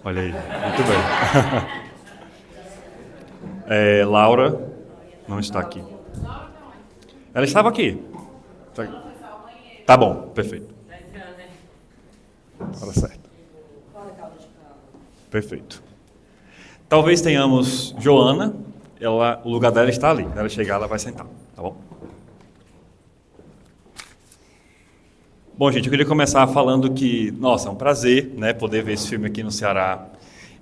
Olha aí, muito bem. Laura não está aqui. Ela estava aqui. Tá bom, perfeito. Hora certa. Perfeito. Talvez tenhamos Joana. O lugar dela está ali. Quando ela chegar, ela vai sentar. Tá bom? Bom, gente, eu queria começar falando que, nossa, é um prazer, né, poder ver esse filme aqui no Ceará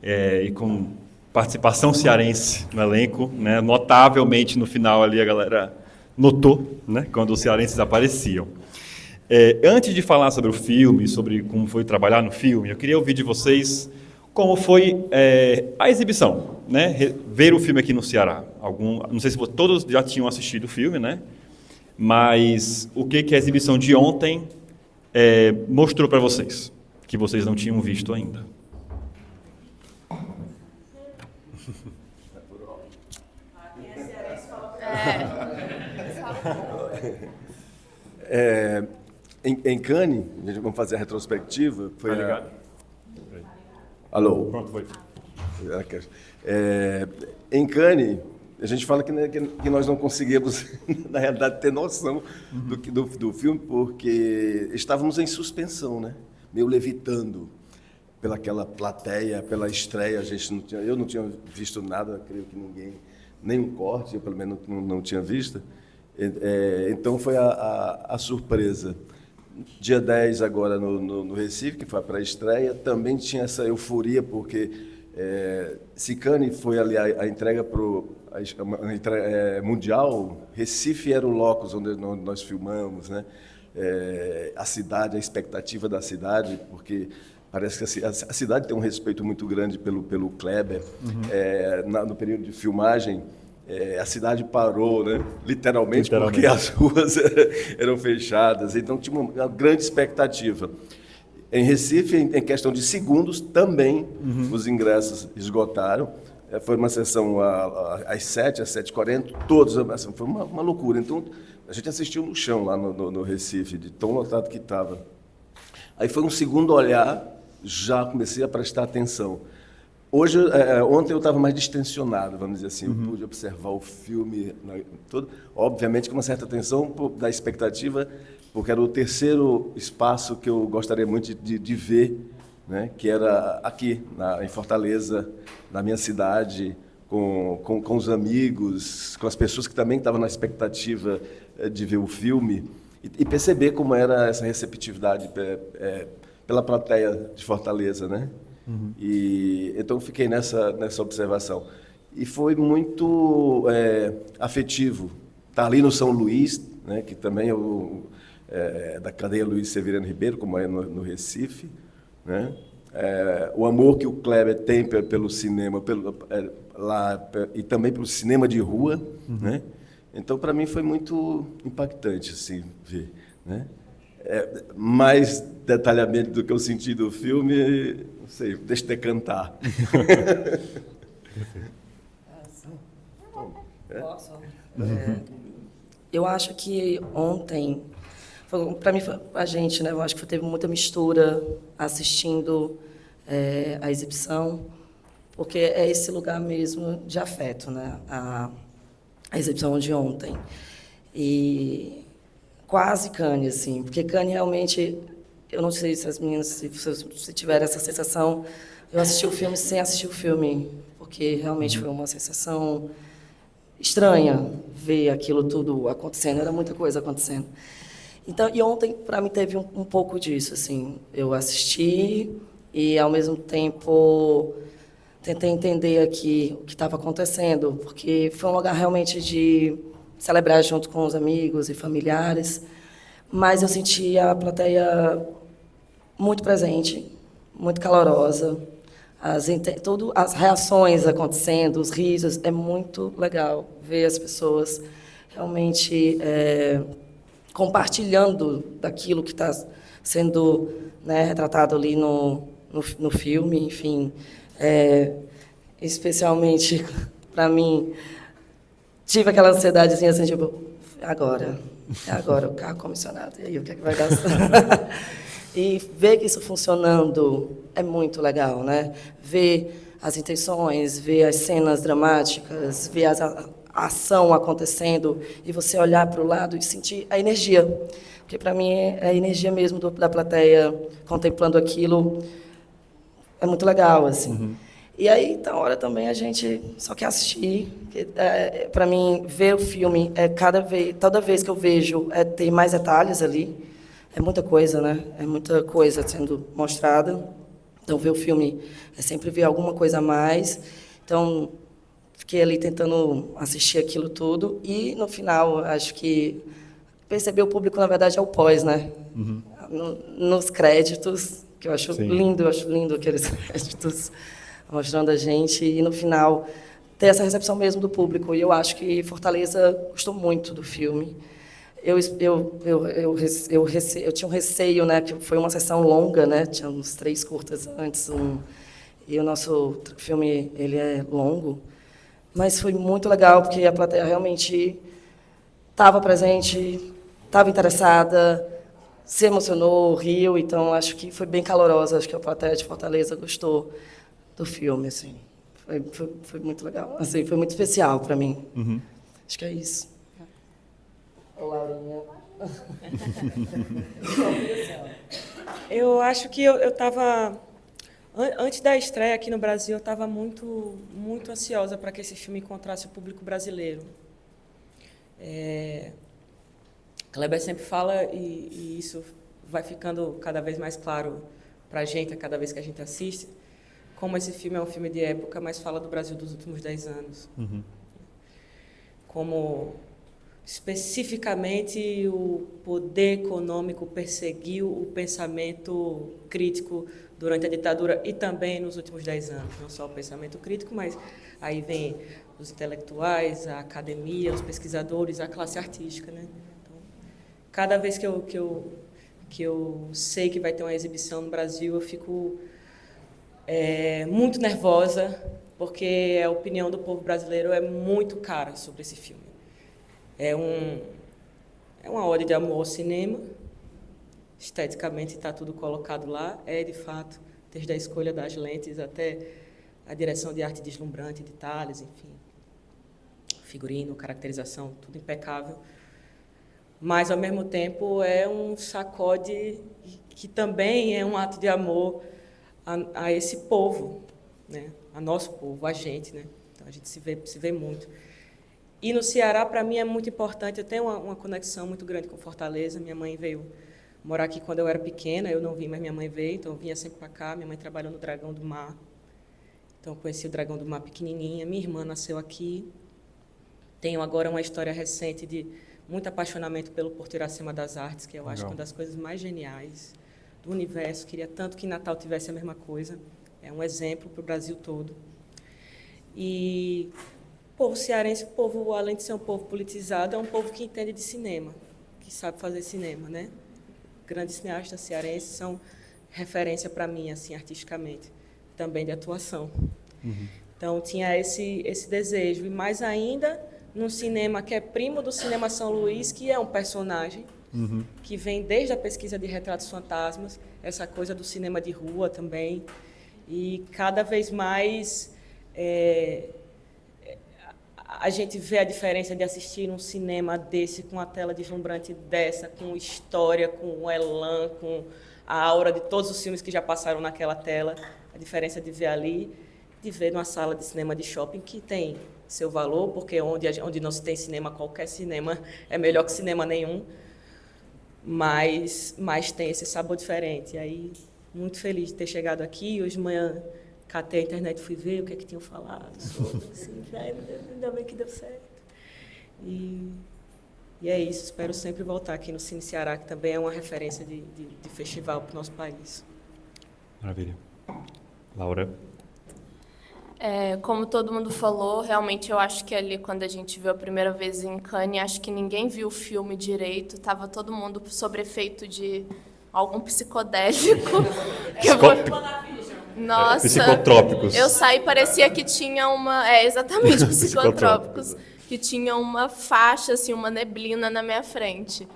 e com participação cearense no elenco, né, notavelmente no final ali a galera notou, né, quando os cearenses apareciam. Antes de falar sobre o filme, sobre como foi trabalhar no filme, eu queria ouvir de vocês como foi a exibição, né, ver o filme aqui no Ceará. Não sei se todos já tinham assistido o filme, né, mas o que a exibição de ontem mostrou para vocês, que vocês não tinham visto ainda. Em Cannes, a gente vamos fazer a retrospectiva. Foi ligado? Alô? Pronto, foi. Em Cannes, a gente fala que nós não conseguimos, na realidade, ter noção do filme, porque estávamos em suspensão, né? Meio levitando pelaquela plateia, pela estreia. Eu não tinha visto nada, creio que ninguém, nenhum corte, eu pelo menos não tinha visto. Então foi a surpresa. Dia 10 agora no Recife, que foi a pré-estreia, também tinha essa euforia, porque se Cannes foi ali a entrega mundial, Recife era o locus onde nós filmamos, né? A cidade, a expectativa da cidade, porque parece que a cidade tem um respeito muito grande pelo Kleber. No período de filmagem, a cidade parou, né? Literalmente, porque as ruas eram fechadas. Então, tinha uma grande expectativa. Em Recife, em questão de segundos, também os ingressos esgotaram. Foi uma sessão às 7, às 7h40, todos. Assim, foi uma loucura. Então, a gente assistiu no chão lá no Recife, de tão lotado que estava. Aí foi um segundo olhar, já comecei a prestar atenção. Ontem eu estava mais distensionado, vamos dizer assim. Eu pude observar o filme todo, obviamente com uma certa atenção da expectativa, porque era o terceiro espaço que eu gostaria muito de ver, né? Que era aqui, em Fortaleza, na minha cidade, com os amigos, com as pessoas que também estavam na expectativa de ver o filme, e perceber como era essa receptividade pela plateia de Fortaleza, né? E então eu fiquei nessa observação. E foi muito afetivo. Estar ali no São Luís, né, que também é da cadeia Luiz Severino Ribeiro, como é no Recife, né? O amor que o Kleber tem pelo cinema e também pelo cinema de rua, né? Então, para mim, foi muito impactante assim, ver, né? Mais detalhamento do que eu senti do filme, não sei, deixa eu decantar. Posso? Eu acho que ontem, para mim, a gente, né, eu acho que teve muita mistura assistindo a exibição, porque é esse lugar mesmo de afeto, né, a exibição de ontem. E quase Cannes, assim, porque Cannes realmente, eu não sei se as meninas, se tiveram essa sensação, eu assisti o filme sem assistir o filme, porque realmente foi uma sensação estranha ver aquilo tudo acontecendo, era muita coisa acontecendo. Então, e ontem, para mim, teve um pouco disso, assim, eu assisti e, ao mesmo tempo, tentei entender aqui o que estava acontecendo, porque foi um lugar realmente de celebrar junto com os amigos e familiares, mas eu senti a plateia muito presente, muito calorosa, as reações acontecendo, os risos, é muito legal ver as pessoas realmente compartilhando daquilo que está sendo, né, retratado ali no filme, enfim, especialmente para mim, tive aquela ansiedadezinha assim, tipo, agora o carro comissionado, e aí o que é que vai dar? E ver isso funcionando é muito legal, né? Ver as intenções, ver as cenas dramáticas, ver a ação acontecendo e você olhar para o lado e sentir a energia. Porque, para mim, é a energia mesmo da plateia contemplando aquilo. É muito legal, assim. E aí, na hora também, a gente só quer assistir. Para mim, ver o filme, toda vez que eu vejo, tem mais detalhes ali. É muita coisa, né? É muita coisa sendo mostrada. Então, ver o filme é sempre ver alguma coisa a mais. Então, fiquei ali tentando assistir aquilo tudo. E, no final, acho que perceber o público, na verdade, é o pós, né? Nos créditos, que eu acho lindo aqueles créditos mostrando a gente. E, no final, ter essa recepção mesmo do público. E eu acho que Fortaleza gostou muito do filme. Eu tinha um receio, né, que foi uma sessão longa, né, tinha uns 3 curtas antes, e o nosso filme ele é longo, mas foi muito legal porque a plateia realmente estava presente, estava interessada, se emocionou, riu, então acho que foi bem calorosa, acho que a plateia de Fortaleza gostou do filme, assim, foi muito legal, assim, foi muito especial para mim. Acho que é isso. Laurinha. Eu acho que eu estava... Antes da estreia aqui no Brasil, eu estava muito ansiosa para que esse filme encontrasse o público brasileiro. Kleber sempre fala, e isso vai ficando cada vez mais claro para a gente, a cada vez que a gente assiste, como esse filme é um filme de época, mas fala do Brasil dos últimos 10 anos. Como... especificamente o poder econômico perseguiu o pensamento crítico durante a ditadura e também nos últimos 10 anos. Não só o pensamento crítico, mas aí vem os intelectuais, a academia, os pesquisadores, a classe artística, né? Então, cada vez que eu sei que vai ter uma exibição no Brasil, eu fico muito nervosa, porque a opinião do povo brasileiro é muito cara sobre esse filme. É uma ode de amor ao cinema, esteticamente está tudo colocado lá, de fato, desde a escolha das lentes até a direção de arte deslumbrante, detalhes, enfim, figurino, caracterização, tudo impecável. Mas, ao mesmo tempo, é um sacode que também é um ato de amor a esse povo, né? A nosso povo, a gente, né? Então, a gente se vê muito. E no Ceará, para mim, é muito importante. Eu tenho uma conexão muito grande com Fortaleza. Minha mãe veio morar aqui quando eu era pequena. Eu não vim, mas minha mãe veio, então eu vinha sempre para cá. Minha mãe trabalhou no Dragão do Mar. Então, eu conheci o Dragão do Mar pequenininha. Minha irmã nasceu aqui. Tenho agora uma história recente de muito apaixonamento pelo Porto Iracema das Artes, que eu acho que é uma das coisas mais geniais do universo. Queria tanto que Natal tivesse a mesma coisa. É um exemplo para o Brasil todo. E... o povo cearense, o povo, além de ser um povo politizado, é um povo que entende de cinema, que sabe fazer cinema, né? Grandes cineastas cearenses são referência para mim, assim, artisticamente, também de atuação. Então, tinha esse desejo. E mais ainda, num cinema que é primo do Cinema São Luís, que é um personagem que vem desde a pesquisa de retratos fantasmas, essa coisa do cinema de rua também. E cada vez mais... a gente vê a diferença de assistir um cinema desse, com a tela deslumbrante dessa, com história, com o elan, com a aura de todos os filmes que já passaram naquela tela. A diferença de ver ali, de ver numa sala de cinema de shopping, que tem seu valor, porque onde não se tem cinema, qualquer cinema é melhor que cinema nenhum, mas tem esse sabor diferente. E aí, muito feliz de ter chegado aqui. Hoje de manhã, catei a internet, fui ver o que é que tinham falado sobre, assim, ainda bem que deu certo. E é isso, espero sempre voltar aqui no Cine Ceará, que também é uma referência de festival para o nosso país. Maravilha. Laura? Como todo mundo falou, realmente eu acho que ali, quando a gente viu a primeira vez em Cannes, acho que ninguém viu o filme direito, estava todo mundo sob efeito de algum psicodélico. Nossa, psicotrópicos. Eu saí, parecia que tinha exatamente, psicotrópicos, que tinha uma faixa, assim, uma neblina na minha frente.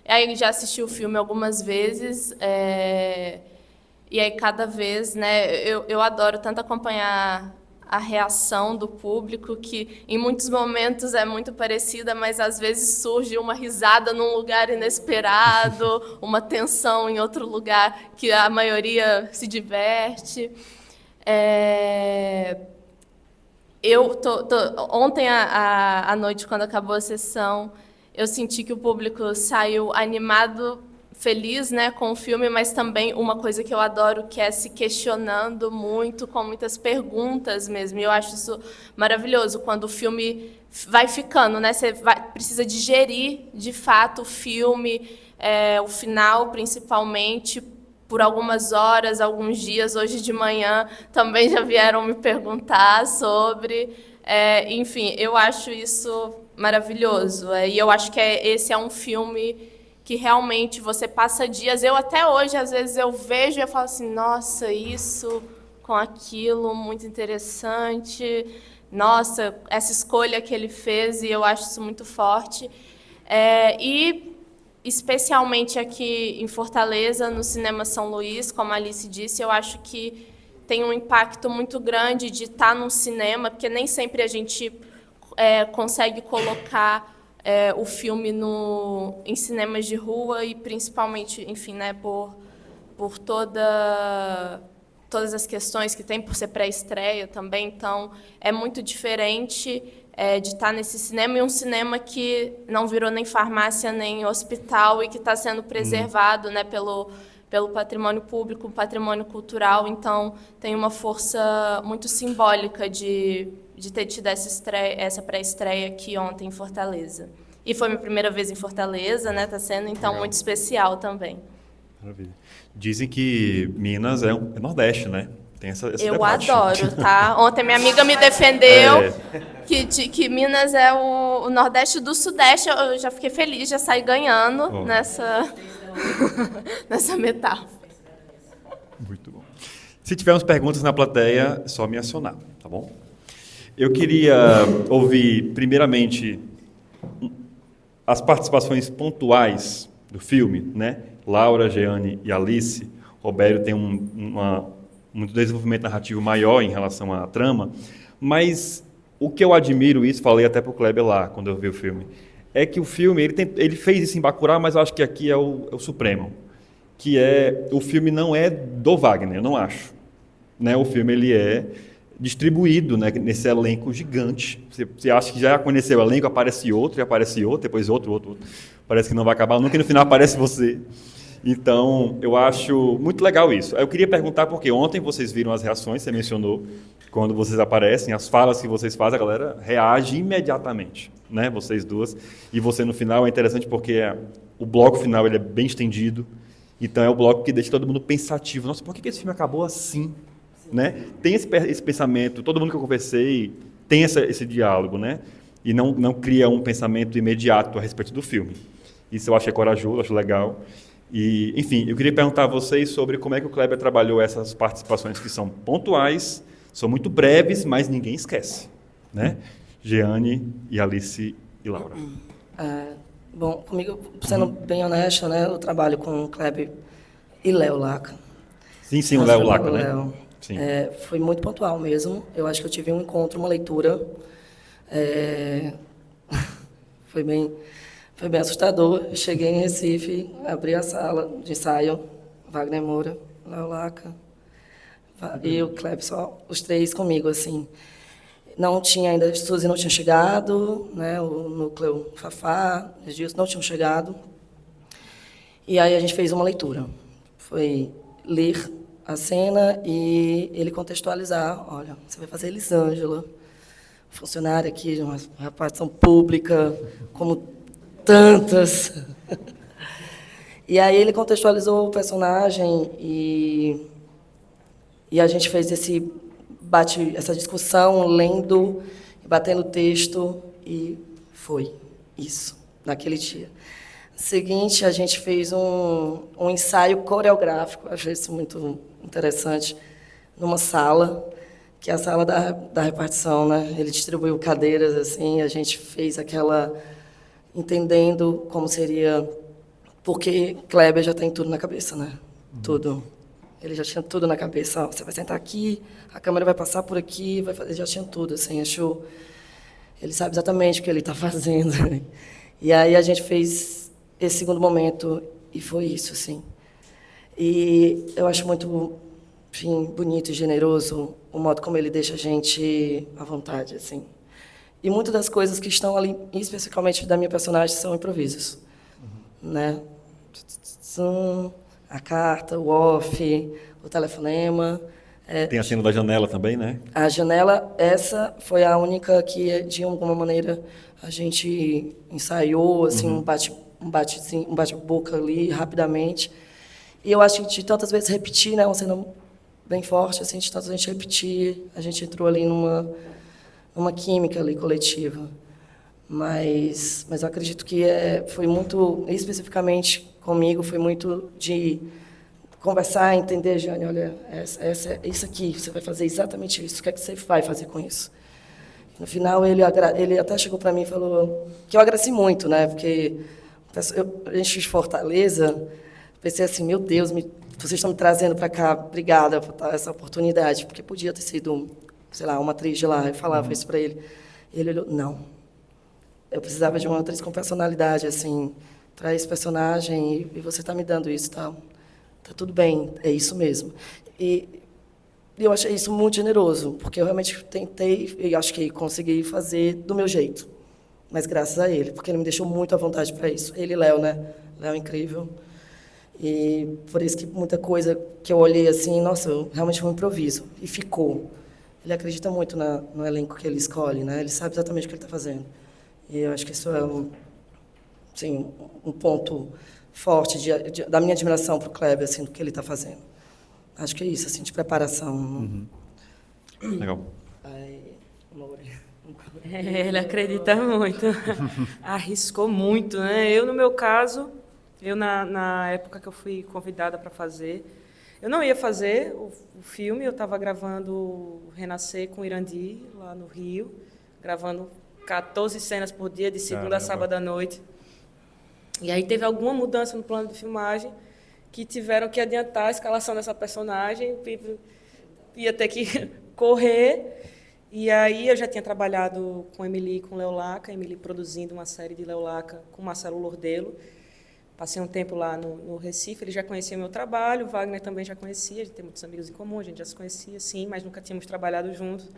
E aí já assisti o filme algumas vezes, e aí cada vez, né, eu adoro tanto acompanhar a reação do público, que em muitos momentos é muito parecida, mas às vezes surge uma risada num lugar inesperado, uma tensão em outro lugar que a maioria se diverte. Ontem à noite, quando acabou a sessão, eu senti que o público saiu animado, feliz, né, com o filme, mas também uma coisa que eu adoro, que é se questionando muito, com muitas perguntas mesmo. E eu acho isso maravilhoso, quando o filme vai ficando, né? Você precisa digerir, de fato, o filme, o final, principalmente, por algumas horas, alguns dias. Hoje de manhã também já vieram me perguntar sobre. Enfim, eu acho isso maravilhoso. E eu acho que esse é um filme que realmente você passa dias... Eu até hoje, às vezes, eu vejo e eu falo assim, nossa, isso com aquilo, muito interessante. Nossa, essa escolha que ele fez, e eu acho isso muito forte. E, especialmente aqui em Fortaleza, no Cinema São Luís, como a Alice disse, eu acho que tem um impacto muito grande de estar num cinema, porque nem sempre a gente consegue colocar o filme em cinemas de rua, e principalmente, enfim, né, por todas as questões que tem, por ser pré-estreia também. Então, é muito diferente de estar nesse cinema, e um cinema que não virou nem farmácia nem hospital, e que está sendo preservado, né, pelo patrimônio público, patrimônio cultural. Então, tem uma força muito simbólica de ter tido essa pré-estreia aqui ontem em Fortaleza. E foi minha primeira vez em Fortaleza, né? Está sendo, então, muito especial também. Maravilha. Dizem que Minas é Nordeste, né? Tem esse eu debate. Adoro, tá? Ontem minha amiga me defendeu que Minas é o Nordeste do Sudeste. Eu já fiquei feliz, já saí ganhando nessa metáfora. Muito bom. Se tivermos perguntas na plateia, é só me acionar, tá bom? Eu queria ouvir, primeiramente, as participações pontuais do filme, né? Laura, Jeane e Alice. Robério tem um desenvolvimento narrativo maior em relação à trama, mas o que eu admiro, isso falei até para o Kleber lá, quando eu vi o filme, é que o filme, ele fez isso em Bacurau, mas eu acho que aqui é o supremo, que o filme não é do Wagner, eu não acho. Né? O filme ele é distribuído, né, nesse elenco gigante. Você acha que já conheceu o elenco, aparece outro, depois outro. Parece que não vai acabar nunca, e no final aparece você. Então, eu acho muito legal isso. Eu queria perguntar, porque ontem vocês viram as reações, você mencionou, quando vocês aparecem, as falas que vocês fazem, a galera reage imediatamente, né, vocês duas. E você, no final, é interessante porque o bloco final ele é bem estendido, então é o bloco que deixa todo mundo pensativo. Nossa, por que esse filme acabou assim? Né? Tem esse pensamento, todo mundo que eu conversei tem esse diálogo, né? E não cria um pensamento imediato a respeito do filme. Isso eu achei corajoso, acho legal. E, enfim, eu queria perguntar a vocês sobre como é que o Kleber trabalhou essas participações que são pontuais, são muito breves, mas ninguém esquece, né? Jeane e Alice e Laura. Bom, comigo, sendo bem honesta, né, eu trabalho com o Kleber e Léo Laca. Sim, o Léo Laca, né? Léo. Foi muito pontual mesmo. Eu acho que eu tive um encontro, uma leitura. Foi bem assustador. Eu cheguei em Recife, abri a sala de ensaio, Wagner Moura, Léo Laca e o Kleber, só os três comigo, assim. Não tinha ainda, Suzy não tinha chegado, né, o Núcleo Fafá, os dias não tinham chegado. E aí a gente fez uma leitura. Foi ler a cena e ele contextualizar. Olha, você vai fazer Elisângela, funcionária aqui de uma repartição pública, como tantas. E aí ele contextualizou o personagem e a gente fez essa discussão, lendo, batendo texto, e foi isso, naquele dia. Seguinte, a gente fez um ensaio coreográfico, achei isso muito interessante, numa sala, que é a sala da repartição, né? Ele distribuiu cadeiras, assim, a gente fez entendendo como seria Porque Kleber já tem tudo na cabeça, né? Tudo. Ele já tinha tudo na cabeça. Ó, você vai sentar aqui, a câmera vai passar por aqui, vai fazer, já tinha tudo, assim, achou. Ele sabe exatamente o que ele está fazendo. E aí a gente fez esse segundo momento e foi isso, assim. E eu acho muito, enfim, bonito e generoso o modo como ele deixa a gente à vontade, assim. E muitas das coisas que estão ali, especificamente da minha personagem, são improvisos, né? A carta, o off, o telefonema. Tem a cena da janela também, né? A janela, essa foi a única que, de alguma maneira, a gente ensaiou, assim, um bate-boca ali, rapidamente. E eu acho que de tantas vezes repetir, né, uma cena bem forte, assim, de tantas vezes repetir, a gente entrou ali numa química ali coletiva. Mas eu acredito que foi muito, especificamente comigo, foi muito de conversar, entender, Jane, olha, isso aqui, você vai fazer exatamente isso, o que é que você vai fazer com isso? No final, ele até chegou para mim e falou que eu agradeci muito, né? Porque a gente de Fortaleza, pensei assim, meu Deus, vocês estão me trazendo para cá, obrigada por essa oportunidade, porque podia ter sido, sei lá, uma atriz de lá, eu falava isso para ele. Ele olhou, não. Eu precisava de uma atriz com personalidade, assim, para esse personagem, e você está me dando isso, tá tudo bem, é isso mesmo. E eu achei isso muito generoso, porque eu realmente tentei, e acho que consegui fazer do meu jeito, mas graças a ele, porque ele me deixou muito à vontade para isso. Ele e Léo, né? Léo é incrível. E por isso que muita coisa que eu olhei assim, nossa, realmente foi um improviso, e ficou. Ele acredita muito no elenco que ele escolhe, né? Ele sabe exatamente o que ele está fazendo. E eu acho que isso é assim, um ponto forte da minha admiração para o Kleber, assim, do que ele está fazendo. Acho que é isso, assim, de preparação. Legal. Ele acredita muito. Arriscou muito, né? Eu, no meu caso, na época que eu fui convidada para fazer, eu não ia fazer o filme, eu estava gravando Renascer com Irandi, lá no Rio, gravando 14 cenas por dia, de segunda a sábado à noite. E aí teve alguma mudança no plano de filmagem que tiveram que adiantar a escalação dessa personagem, ia ter que correr. E aí eu já tinha trabalhado com Emily e com Léo Laca, Emily produzindo uma série de Léo Laca com Marcelo Lordelo. Passei um tempo lá no Recife, ele já conhecia meu trabalho, o Wagner também já conhecia, a gente tem muitos amigos em comum, a gente já se conhecia, sim, mas nunca tínhamos trabalhado juntos.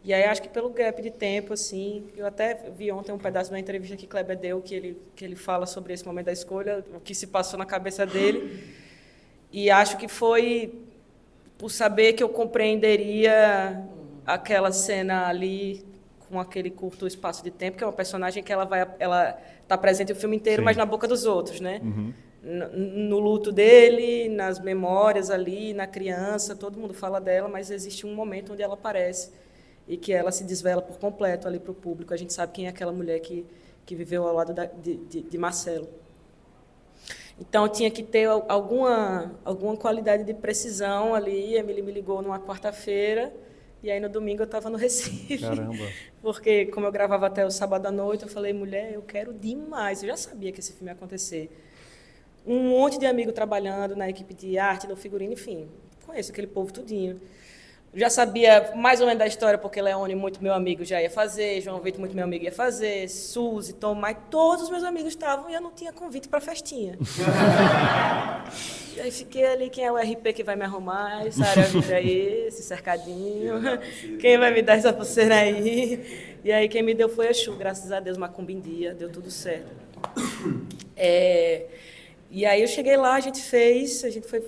E aí acho que pelo gap de tempo, assim, eu até vi ontem um pedaço de uma entrevista que Kleber deu, que ele fala sobre esse momento da escolha, o que se passou na cabeça dele. E acho que foi por saber que eu compreenderia aquela cena ali com aquele curto espaço de tempo, que é uma personagem que ela está presente o filme inteiro, sim, mas na boca dos outros, né? Uhum. No luto dele, nas memórias ali, na criança, todo mundo fala dela, mas existe um momento onde ela aparece e que ela se desvela por completo ali para o público. A gente sabe quem é aquela mulher que viveu ao lado de Marcelo. Então, tinha que ter alguma qualidade de precisão ali. Emily me ligou numa quarta-feira, e aí no domingo eu estava no Recife. Caramba! Porque, como eu gravava até o sábado à noite, eu falei, mulher, eu quero demais. Eu já sabia que esse filme ia acontecer. Um monte de amigo trabalhando na equipe de arte, no figurino, enfim. Conheço aquele povo tudinho. Já sabia mais ou menos da história, porque Leone, muito meu amigo, já ia fazer, João Vitor, muito meu amigo, ia fazer, Suzy, Tom, mas todos os meus amigos estavam e eu não tinha convite para a festinha. E aí fiquei ali, quem é o RP que vai me arrumar? Essa área vida aí, esse cercadinho, quem vai me dar essa pulseira aí? E aí quem me deu foi a Chu, graças a Deus, macumba em dia, deu tudo certo. E aí eu cheguei lá, a gente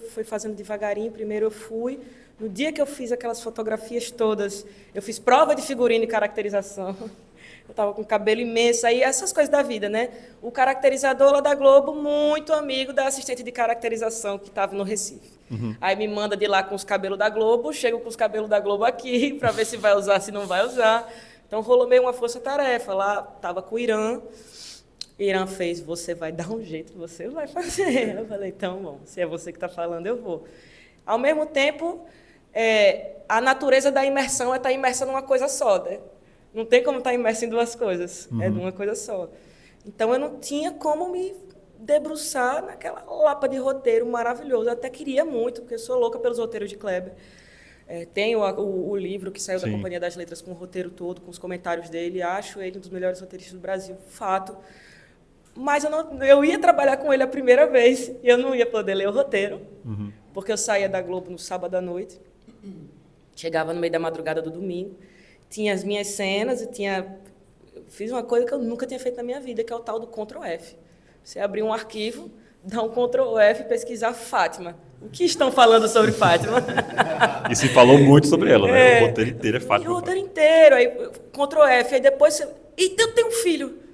foi fazendo devagarinho, primeiro eu fui. No dia que eu fiz aquelas fotografias todas, eu fiz prova de figurino e caracterização. Eu estava com cabelo imenso, aí essas coisas da vida, né? O caracterizador lá da Globo, muito amigo da assistente de caracterização que estava no Recife. Uhum. Aí me manda de lá com os cabelos da Globo, chego com os cabelos da Globo aqui, para ver se vai usar, se não vai usar. Então rolou meio uma força-tarefa. Lá estava com o Irã. Irã fez, você vai dar um jeito, você vai fazer. Eu falei, então, bom, se é você que está falando, eu vou. Ao mesmo tempo, a natureza da imersão é estar imersa numa coisa só, né? Não tem como estar imersa em duas coisas, é numa coisa só. Então, eu não tinha como me debruçar naquela lapa de roteiro maravilhoso. Eu até queria muito, porque eu sou louca pelos roteiros de Kleber. Tenho o livro que saiu da Companhia das Letras com o roteiro todo, com os comentários dele. Acho ele um dos melhores roteiristas do Brasil, fato. Mas eu ia trabalhar com ele a primeira vez e eu não ia poder ler o roteiro, porque eu saía da Globo no sábado à noite, chegava no meio da madrugada do domingo, tinha as minhas cenas e fiz uma coisa que eu nunca tinha feito na minha vida, que é o tal do Ctrl+F. Você abrir um arquivo, dar um Ctrl+F e pesquisar Fátima. O que estão falando sobre Fátima? E se falou muito sobre ela, né? O roteiro inteiro é Fátima. O roteiro inteiro, aí Ctrl+F, aí depois você... Eita, eu tenho um filho!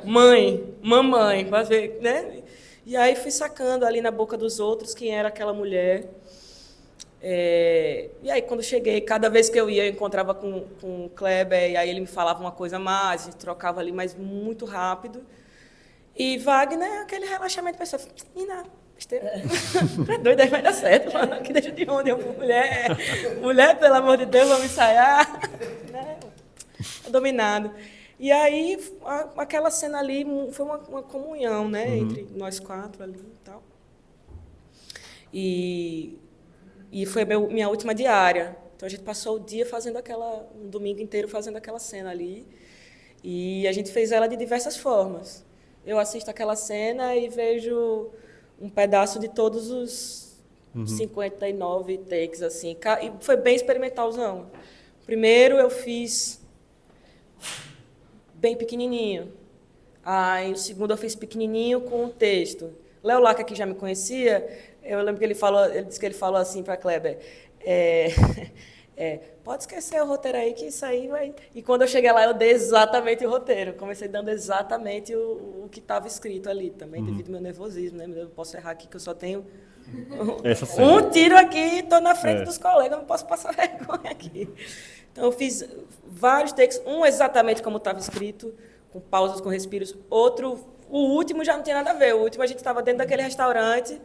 Mamãe, vai ver, né? E aí fui sacando ali na boca dos outros quem era aquela mulher. E aí quando cheguei, cada vez que eu ia, eu encontrava com o Kleber, e aí ele me falava uma coisa a mais, a gente trocava ali, mas muito rápido. E Wagner, aquele relaxamento, pessoal, Nina, besteira. É doido, aí vai dar certo, mano. Aqui deixa de onde? Mulher, pelo amor de Deus, vamos ensaiar. Né? Dominado. E aí, aquela cena ali foi uma comunhão, né, entre nós quatro ali e tal. E foi minha última diária. Então, a gente passou o dia fazendo um domingo inteiro fazendo aquela cena ali. E a gente fez ela de diversas formas. Eu assisto aquela cena e vejo um pedaço de todos os 59 takes, assim. E foi bem experimentalzão. Primeiro, eu fiz bem pequenininho. Aí o segundo eu fiz pequenininho com o texto. Léo Laca, que já me conhecia, eu lembro que ele disse que ele falou assim para Kleber, pode esquecer o roteiro aí, que isso aí vai... E quando eu cheguei lá, eu dei exatamente o roteiro. Comecei dando exatamente o que estava escrito ali, também devido ao meu nervosismo, né? Eu posso errar aqui, que eu só tenho um tiro aqui, estou na frente dos colegas, não posso passar vergonha aqui. Então, eu fiz vários takes, um exatamente como estava escrito, com pausas, com respiros. Outro, o último já não tinha nada a ver. O último a gente estava dentro daquele restaurante,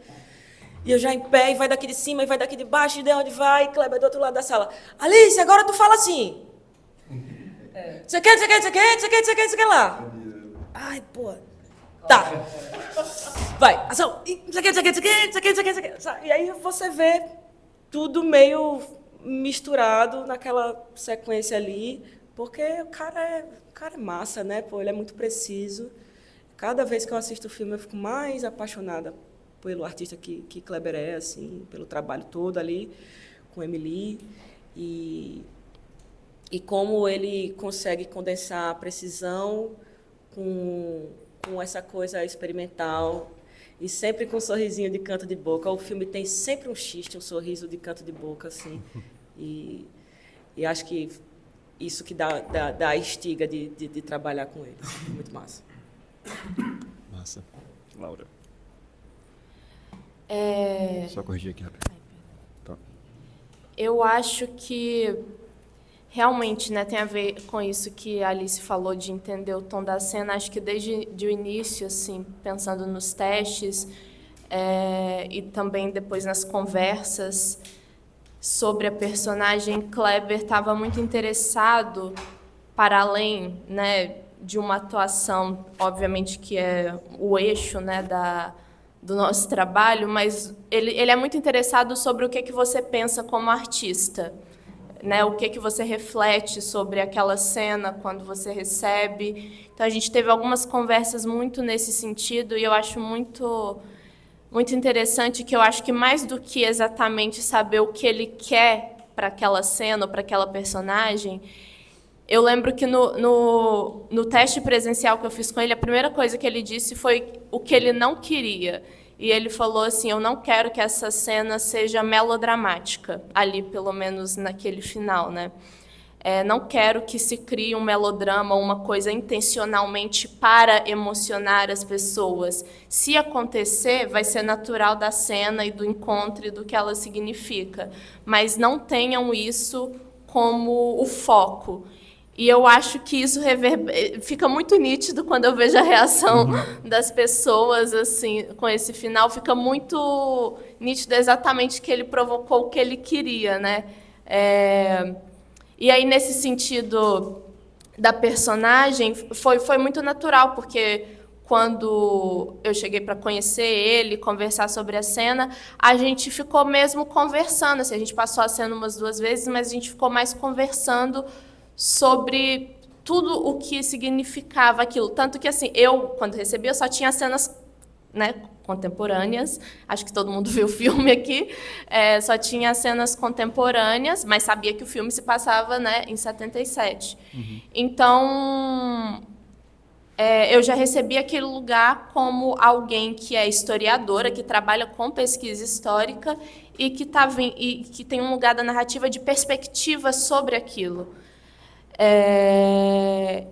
e eu já em pé, e vai daqui de cima, e vai daqui de baixo, e de onde vai, e Kleber do outro lado da sala. Alice, agora tu fala assim. Você quer lá. Ai, pô. Tá. Vai, ação. E aí você vê tudo meio misturado naquela sequência ali, porque o cara é massa, né? Pô, ele é muito preciso. Cada vez que eu assisto o filme, eu fico mais apaixonada pelo artista que Kleber é, assim, pelo trabalho todo ali com Emily e como ele consegue condensar a precisão com essa coisa experimental e sempre com um sorrisinho de canto de boca. O filme tem sempre um xiste, um sorriso de canto de boca, assim. E acho que isso que dá a estiga de trabalhar com ele. Muito massa. Massa. Laura. Só corrigir aqui rápido. Tá. Eu acho que realmente, né, tem a ver com isso que a Alice falou de entender o tom da cena. Acho que desde o início, assim, pensando nos testes e também depois nas conversas sobre a personagem, Kleber estava muito interessado, para além, né, de uma atuação, obviamente, que é o eixo, né, do nosso trabalho, mas ele é muito interessado sobre o que você pensa como artista, né, o que você reflete sobre aquela cena quando você recebe. Então, a gente teve algumas conversas muito nesse sentido, e eu acho muito interessante, que eu acho que mais do que exatamente saber o que ele quer para aquela cena ou para aquela personagem, eu lembro que no teste presencial que eu fiz com ele, a primeira coisa que ele disse foi o que ele não queria. E ele falou assim, eu não quero que essa cena seja melodramática, ali pelo menos naquele final, né? Não quero que se crie um melodrama, uma coisa intencionalmente para emocionar as pessoas. Se acontecer, vai ser natural da cena e do encontro e do que ela significa. Mas não tenham isso como o foco. E eu acho que isso fica muito nítido quando eu vejo a reação das pessoas assim, com esse final. Fica muito nítido exatamente que ele provocou o que ele queria, né? E aí, nesse sentido da personagem, foi muito natural, porque quando eu cheguei para conhecer ele, conversar sobre a cena, a gente ficou mesmo conversando. Assim, a gente passou a cena umas 2 vezes, mas a gente ficou mais conversando sobre tudo o que significava aquilo. Tanto que, assim, eu, quando recebi, eu só tinha cenas, né, contemporâneas. Acho que todo mundo viu o filme aqui. Só tinha cenas contemporâneas, mas sabia que o filme se passava, né, em 77. Então, eu já recebi aquele lugar como alguém que é historiadora, que trabalha com pesquisa histórica e que tem um lugar da narrativa de perspectiva sobre aquilo.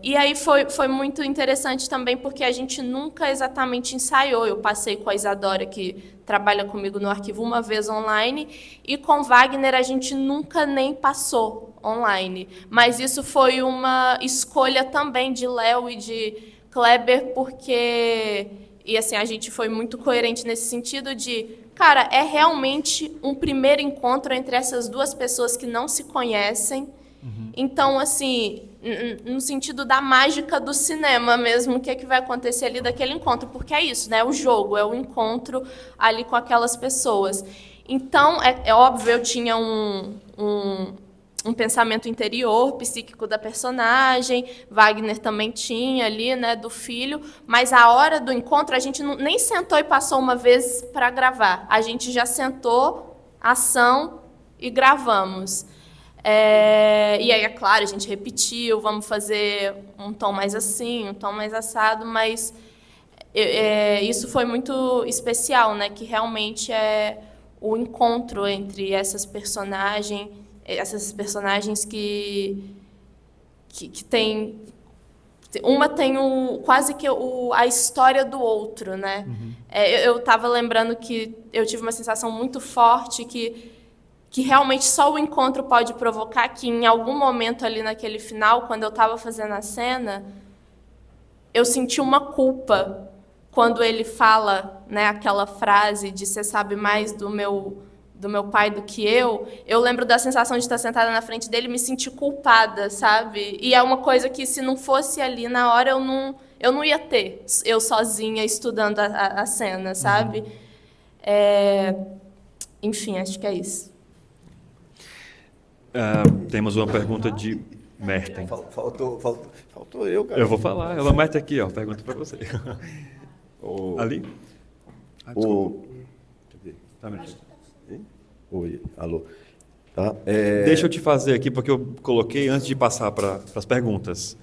E aí foi muito interessante também, porque a gente nunca exatamente ensaiou. Eu passei com a Isadora, que trabalha comigo no arquivo, uma vez online, e com Wagner a gente nunca nem passou online. Mas isso foi uma escolha também de Léo e de Kleber, porque assim, a gente foi muito coerente nesse sentido de, cara, é realmente um primeiro encontro entre essas 2 pessoas que não se conhecem. Então, assim, no sentido da mágica do cinema mesmo, o que é que vai acontecer ali daquele encontro? Porque é isso, né? É o jogo, é o encontro ali com aquelas pessoas. Então, é óbvio, eu tinha um pensamento interior, psíquico da personagem, Wagner também tinha ali, né, do filho, mas a hora do encontro a gente nem sentou e passou uma vez para gravar. A gente já sentou, ação e gravamos. E aí, é claro, a gente repetiu, vamos fazer um tom mais assim, um tom mais assado, mas isso foi muito especial, né? Que realmente é o encontro entre essas personagens que tem... Uma tem quase que a história do outro, né? Eu estava lembrando que eu tive uma sensação muito forte que realmente só o encontro pode provocar, que em algum momento ali naquele final, quando eu estava fazendo a cena, eu senti uma culpa quando ele fala, né, aquela frase de "você sabe mais do meu pai do que eu". Eu lembro da sensação de estar sentada na frente dele e me sentir culpada, sabe? E é uma coisa que, se não fosse ali na hora, eu não ia ter, eu sozinha estudando a cena, sabe? Enfim, acho que é isso. Temos uma pergunta de Merten. Faltou eu, cara. Eu vou falar. Ela mete aqui, ó. Pergunta para você. Ali? Cadê? Tá mesmo. Oi, alô. Tá? Deixa eu te fazer aqui, porque eu coloquei antes de passar para as perguntas.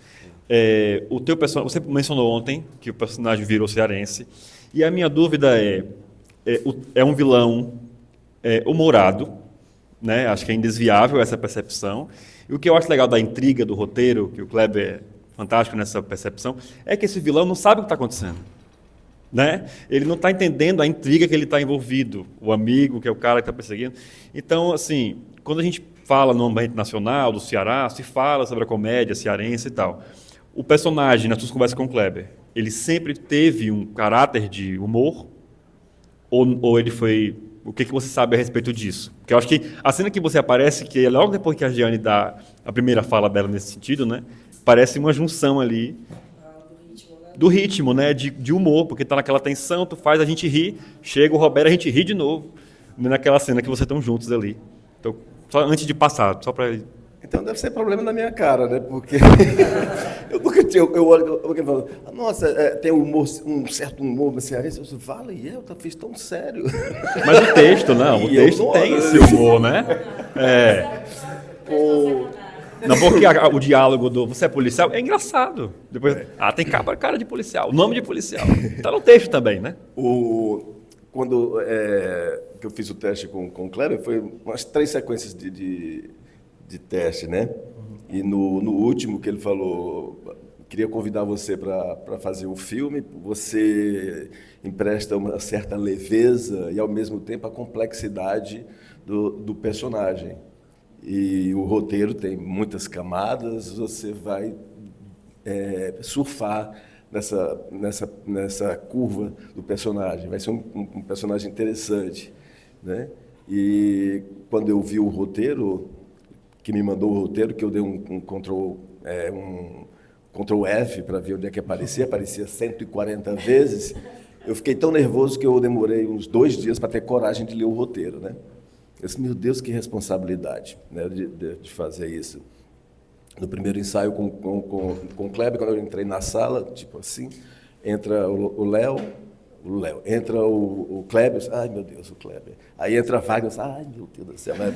O teu personagem, você mencionou ontem que o personagem virou cearense, e a minha dúvida é um vilão humorado, né? Acho que é indesviável essa percepção. E o que eu acho legal da intriga do roteiro, que o Kleber é fantástico nessa percepção, é que esse vilão não sabe o que está acontecendo, né? Ele não está entendendo a intriga que ele está envolvido, o amigo, que é o cara que está perseguindo. Então, assim, quando a gente fala no ambiente nacional, do Ceará, se fala sobre a comédia cearense e tal. O personagem, nas suas conversas com o Kleber, ele sempre teve um caráter de humor? Ou ele foi... O que você sabe a respeito disso? Porque eu acho que a cena que você aparece, que é logo depois que a Giane dá a primeira fala dela nesse sentido, né? Parece uma junção ali do ritmo, né? De humor, porque tá naquela tensão, tu faz a gente rir, chega o Roberto, a gente ri de novo, naquela cena que vocês estão juntos ali. Então, só antes de passar, só para... Então deve ser problema da minha cara, né? Porque eu nunca tinha... Eu olho e falo, nossa, tem um certo humor no cearense. Eu falo, eu fiz tão sério. Mas o texto, não. O texto tem esse humor, né? Não, porque o diálogo do "você é policial" é engraçado. Depois, tem cara de policial, nome de policial. Tá no texto também, né? Quando que eu fiz o teste com o Kleber, foi umas 3 sequências de teste, né? E no último que ele falou, queria convidar você para fazer um filme, você empresta uma certa leveza e, ao mesmo tempo, a complexidade do personagem. E o roteiro tem muitas camadas, você vai surfar nessa curva do personagem. Vai ser um personagem interessante, né? E quando eu vi o roteiro, que me mandou o roteiro, que eu dei um control, Ctrl F para ver onde é que aparecia 140 vezes. Eu fiquei tão nervoso que eu demorei uns 2 dias para ter coragem de ler o roteiro, né? Eu disse, meu Deus, que responsabilidade, né, de fazer isso. No primeiro ensaio com o Kleber, quando eu entrei na sala, tipo assim, entra o Léo, entra o Kleber, ai meu Deus, o Kleber. Aí entra a Wagner, ai meu Deus do céu. Né?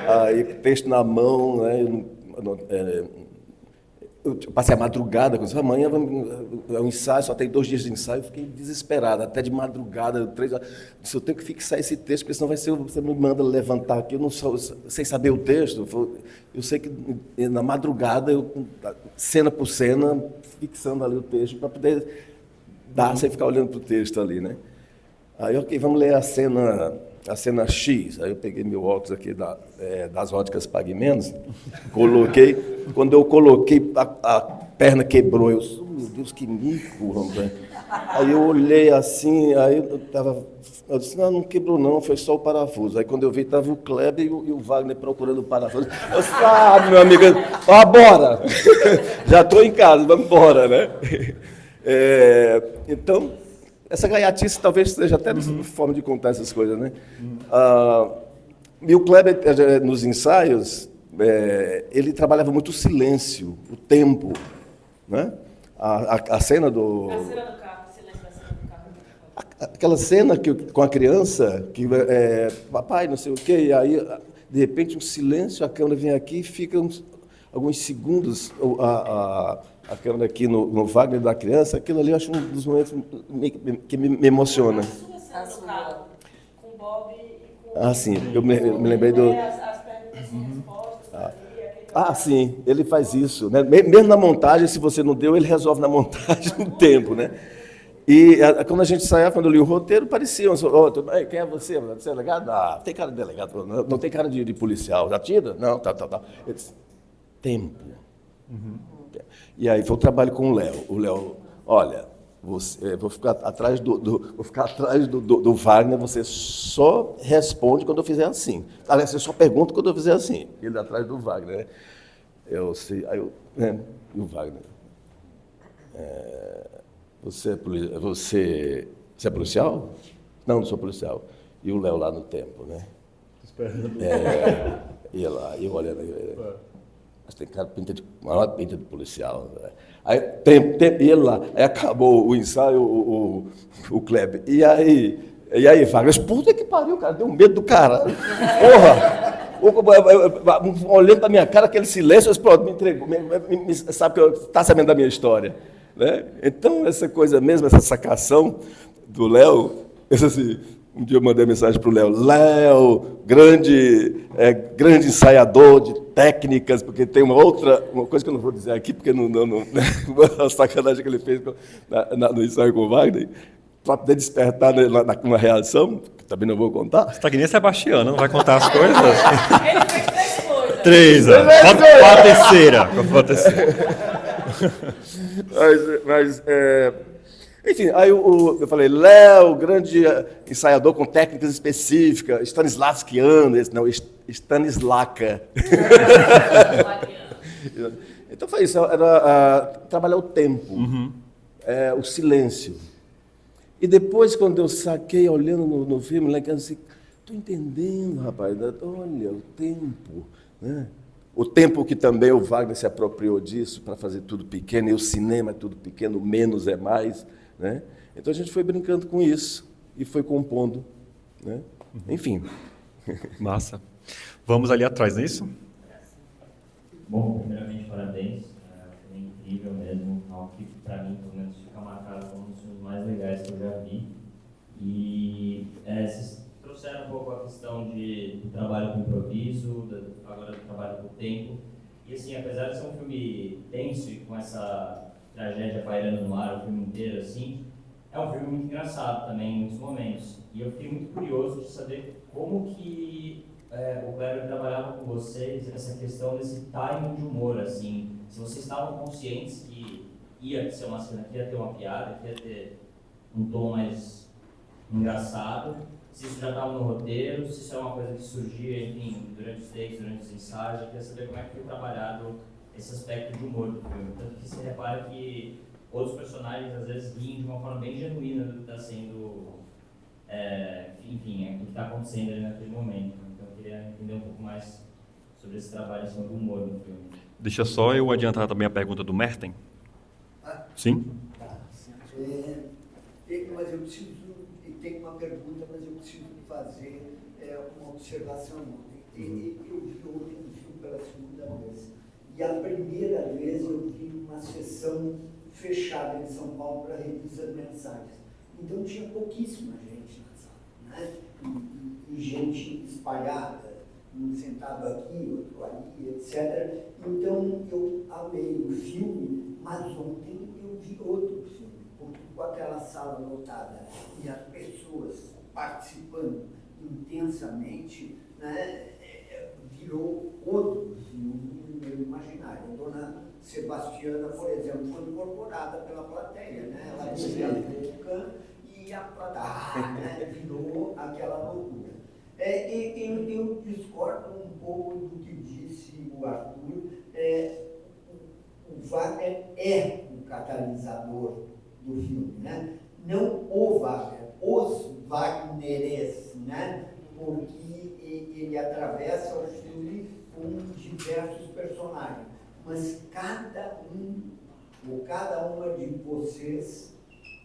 Aí texto na mão, né? Eu passei a madrugada, amanhã é um ensaio, só tem 2 dias de ensaio, eu fiquei desesperado, até de madrugada, 3 horas. Eu tenho que fixar esse texto, porque senão você me manda levantar aqui, eu não sou, sem saber o texto. Eu sei que na madrugada, cena por cena, fixando ali o texto, para poder dar, sem ficar olhando para o texto ali, né? Aí, ok, vamos ler a cena X. Aí eu peguei meu óculos aqui das óticas Pague Menos, coloquei. Quando eu coloquei, a perna quebrou. Eu disse, meu Deus, que mico, rapaz. Aí eu olhei assim, aí eu disse, não quebrou não, foi só o parafuso. Aí quando eu vi, estava o Kleber e o Wagner procurando o parafuso. Eu disse, meu amigo, bora! Já estou em casa, vamos embora, né? Então, essa gaiatice talvez seja até forma de contar essas coisas, né? E o Kleber, nos ensaios, ele trabalhava muito o silêncio, o tempo, né? A cena do... A cena do carro, silêncio da cena do carro. Aquela cena com a criança, que papai, não sei o quê, e aí, de repente, um silêncio, a câmera vem aqui e fica alguns segundos, a câmera aqui no Wagner da criança, aquilo ali eu acho um dos momentos que me emociona. A sua carro, com o Bob e com... Ah, sim, eu me lembrei do... As perguntas respostas sim, ele faz isso, né? Mesmo na montagem, se você não deu, ele resolve na montagem no tempo, né? E quando a gente saía, quando eu li o roteiro, parecia quem é você? Você é delegado? Ah, tem cara de delegado, não tem cara de policial. Já tira? Não, tá. Ele disse, tempo. E aí foi o trabalho com o Léo. O Léo, olha, vou ficar atrás do Wagner, você só responde quando eu fizer assim. Aliás, você só pergunta quando eu fizer assim. Ele atrás do Wagner, né? Eu sei, e o Wagner? Você é policial? Não sou policial. E o Léo lá no tempo, né? Esperando. Ia lá, eu olhando aí. Mas tem cara maior pinta de policial. Né? Aí, tempo, e ele lá. Aí acabou o ensaio, o Kleber. E aí, Wagner, puta que pariu, cara, deu medo do cara. Porra! Olhando pra minha cara, aquele silêncio, eu disse, pronto, me entregou. Sabe que está sabendo da minha história. Né? Então, essa coisa mesmo, essa sacação do Léo, assim, um dia eu mandei mensagem para o Léo, grande ensaiador de técnicas, porque tem uma coisa que eu não vou dizer aqui, porque não a sacanagem que ele fez no ensaio com o Wagner, para poder despertar uma reação, que também não vou contar. Você está que nem Sebastiano, não vai contar as coisas? Ele fez 3 coisas. 3, qual a terceira? Enfim, aí eu falei, Léo, grande ensaiador com técnicas específicas, Stanislavskiano, Stanislaka. Então foi isso, era trabalhar o tempo, o silêncio. E depois, quando eu saquei, olhando no filme, lá, eu disse, estou entendendo, rapaz, olha, o tempo, né? O tempo que também o Wagner se apropriou disso para fazer tudo pequeno, e o cinema é tudo pequeno, menos é mais. Né? Então a gente foi brincando com isso e foi compondo. Né? Enfim. Massa. Vamos ali atrás, não é isso? Bom, primeiramente, parabéns. Foi incrível mesmo. Algo que, para mim, pelo menos, fica marcado como um dos filmes mais legais que eu já vi. E vocês trouxeram um pouco a questão do trabalho com improviso, agora do trabalho com o tempo. E, assim, apesar de ser um filme tenso e com essa tragédia pairando no ar o filme inteiro, assim, é um filme muito engraçado também em muitos momentos. E eu fiquei muito curioso de saber como que o Kleber trabalhava com vocês essa questão desse timing de humor, assim. Se vocês estavam conscientes que ia ser uma cena que ia ter uma piada, que ia ter um tom mais engraçado, se isso já estava no roteiro, se isso é uma coisa que surgia, enfim, durante os takes, durante os ensaios. Eu queria saber como é que foi trabalhado esse aspecto de humor do filme. Tanto que você repara que outros personagens às vezes riem de uma forma bem genuína do que está sendo, enfim, o que está acontecendo ali naquele momento. Então eu queria entender um pouco mais sobre esse trabalho assim, do humor no filme. Deixa só eu adiantar também a pergunta do Merten. Sim? Tá. Mas eu preciso, tem uma pergunta, mas eu preciso fazer uma observação. Eu vi ontem um filme pela segunda vez. E a primeira vez eu vi uma sessão fechada em São Paulo para a revista Mensagens. Então tinha pouquíssima gente na sala, né? E gente espalhada, um sentado aqui, outro ali, etc. Então eu amei o filme, mas ontem eu vi outro filme, porque com aquela sala lotada e as pessoas participando intensamente, né, virou outro filme no meu imaginário. A Dona Sebastiana, por exemplo, foi incorporada pela plateia, né? Ela dizia a boca e a plateia, né, virou aquela loucura. Eu discordo um pouco do que disse o Arthur. O Wagner é o catalisador do filme, né? Não o Wagner, os Wagneres, né? Porque ele atravessa o filme com diversos personagens. Mas cada um, ou cada uma de vocês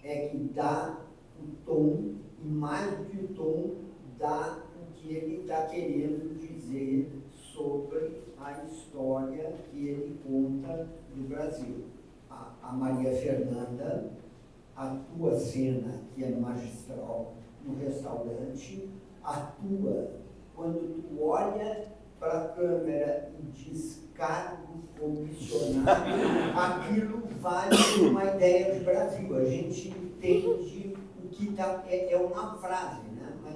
é que dá o tom, e mais do que o tom, dá o que ele está querendo dizer sobre a história que ele conta do Brasil. A Maria Fernanda, a tua cena, que é magistral, no restaurante, atua quando tu olha para a câmera e diz cargo comissionado, aquilo vale uma ideia de Brasil. A gente entende o que está... É uma frase, né? Mas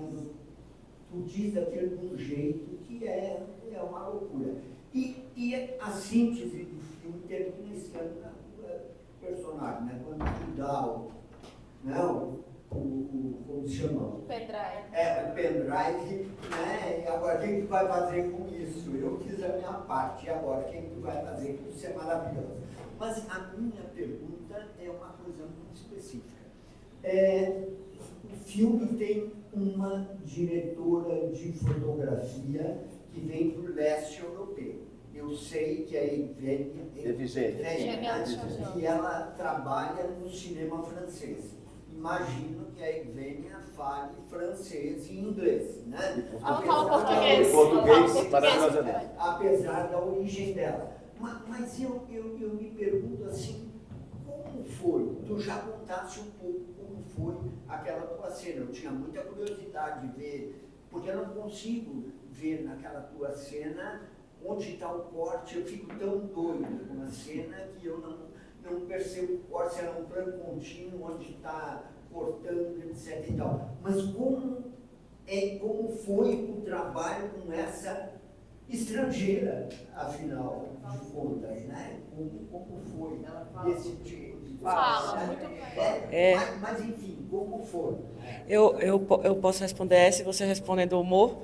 tu diz aquilo de um jeito que é uma loucura. E a síntese do filme termina sendo na tua personagem, né? Quando tu dá como se chama? O pendrive. O pendrive, né? E agora, o que tu vai fazer com isso? Eu fiz a minha parte, e agora, o que tu vai fazer com isso? É maravilhoso. Mas a minha pergunta é uma coisa muito específica. O filme tem uma diretora de fotografia que vem do leste europeu. Eu sei que a Evgenia, que ela trabalha no cinema francês. Imagino que a Evgenia fale francês e inglês, né? Ela fala português. Apesar da origem dela. Mas eu me pergunto assim, como foi? Tu já contaste um pouco como foi aquela tua cena. Eu tinha muita curiosidade de ver, porque eu não consigo ver naquela tua cena onde está o corte. Eu fico tão doido com a cena que eu não percebo o corte, se era um plano contínuo, onde está cortando, etc. e tal. Mas como foi o trabalho com essa estrangeira, afinal de contas, né? Como foi esse tipo de Fala, muito bem. Mas enfim, como foi? Eu posso responder essa e você respondendo do humor?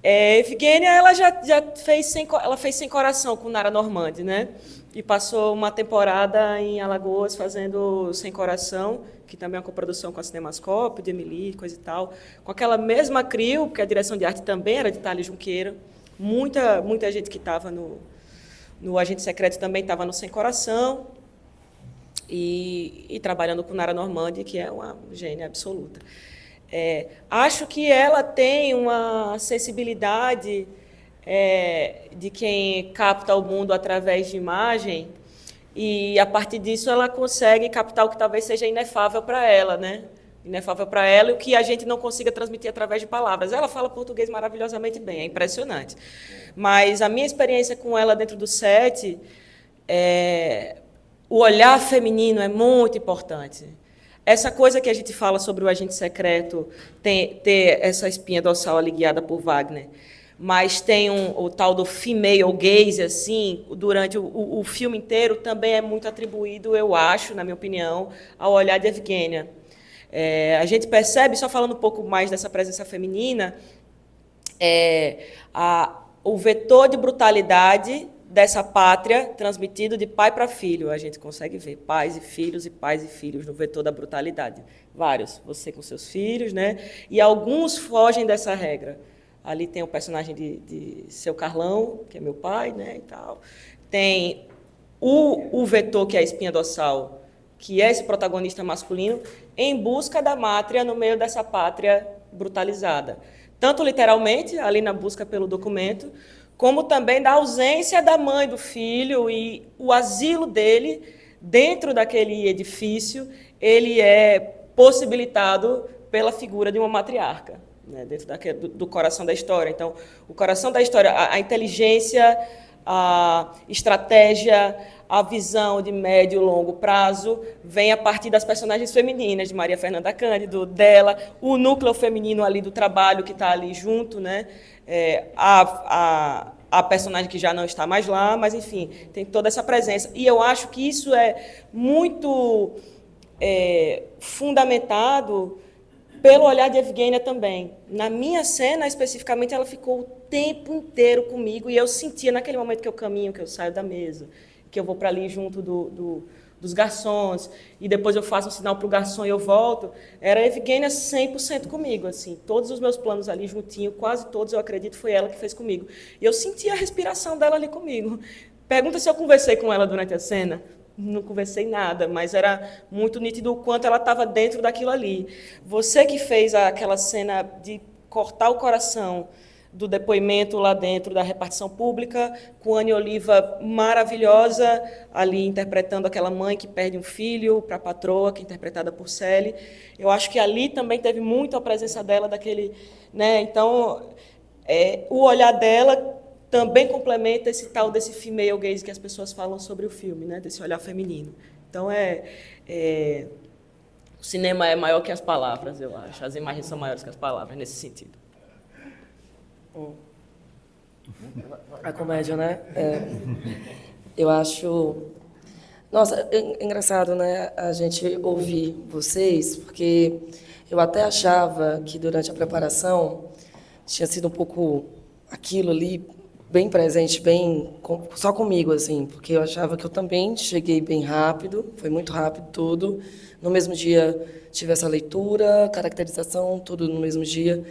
Evgenia, ela já fez ela fez Sem Coração com Nara Normandi, né? E passou uma temporada em Alagoas fazendo Sem Coração, que também é uma coprodução com a Cinemascope, de Emily, coisa e tal. Com aquela mesma CRIO, porque a direção de arte também era de Thales Junqueira. Muita gente que estava no Agente Secreto também estava no Sem Coração. E trabalhando com Nara Normandi, que é uma gênia absoluta. Acho que ela tem uma sensibilidade de quem capta o mundo através de imagem, e a partir disso ela consegue captar o que talvez seja inefável para ela, né? Inefável para ela e o que a gente não consiga transmitir através de palavras. Ela fala português maravilhosamente bem, é impressionante. Mas a minha experiência com ela dentro do set, o olhar feminino é muito importante. Essa coisa que a gente fala sobre o Agente Secreto, ter essa espinha dorsal ali guiada por Wagner, mas tem o tal do female gaze, assim, durante o filme inteiro, também é muito atribuído, eu acho, na minha opinião, ao olhar de Evgenia. A gente percebe, só falando um pouco mais dessa presença feminina, o vetor de brutalidade dessa pátria transmitido de pai para filho. A gente consegue ver pais e filhos no vetor da brutalidade. Vários, você com seus filhos, né? E alguns fogem dessa regra. Ali tem o personagem de Seu Carlão, que é meu pai, né, e tal. Tem o vetor, que é a espinha dorsal, que é esse protagonista masculino, em busca da mátria no meio dessa pátria brutalizada. Tanto literalmente, ali na busca pelo documento, como também da ausência da mãe do filho e o asilo dele dentro daquele edifício, ele é possibilitado pela figura de uma matriarca, né, dentro do coração da história. Então, o coração da história, a inteligência, a estratégia, a visão de médio e longo prazo vem a partir das personagens femininas, de Maria Fernanda Cândido, dela, o núcleo feminino ali do trabalho que está ali junto, né? A personagem que já não está mais lá, mas, enfim, tem toda essa presença. E eu acho que isso é muito fundamentado pelo olhar de Evgenia também. Na minha cena, especificamente, ela ficou o tempo inteiro comigo e eu sentia, naquele momento que eu caminho, que eu saio da mesa, que eu vou para ali junto dos garçons, e depois eu faço um sinal para o garçom e eu volto, era a Evgenia 100% comigo, assim, todos os meus planos ali juntinho, quase todos, eu acredito, foi ela que fez comigo. E eu senti a respiração dela ali comigo. Pergunta se eu conversei com ela durante a cena. Não conversei nada, mas era muito nítido o quanto ela estava dentro daquilo ali. Você que fez aquela cena de cortar o coração do depoimento lá dentro da repartição pública, com Anne Oliva maravilhosa, ali interpretando aquela mãe que perde um filho para a patroa, que é interpretada por Célie. Eu acho que ali também teve muito a presença dela, daquele, né? Então, o olhar dela também complementa esse tal desse female gaze que as pessoas falam sobre o filme, né? Desse olhar feminino. Então, o cinema é maior que as palavras, eu acho. As imagens são maiores que as palavras, nesse sentido. A comédia, né? Eu acho... Nossa, é engraçado, né? A gente ouvir vocês, porque eu até achava que durante a preparação tinha sido um pouco aquilo ali, bem presente, só comigo, assim, porque eu achava que eu também cheguei bem rápido, foi muito rápido tudo. No mesmo dia tive essa leitura, caracterização, tudo no mesmo dia.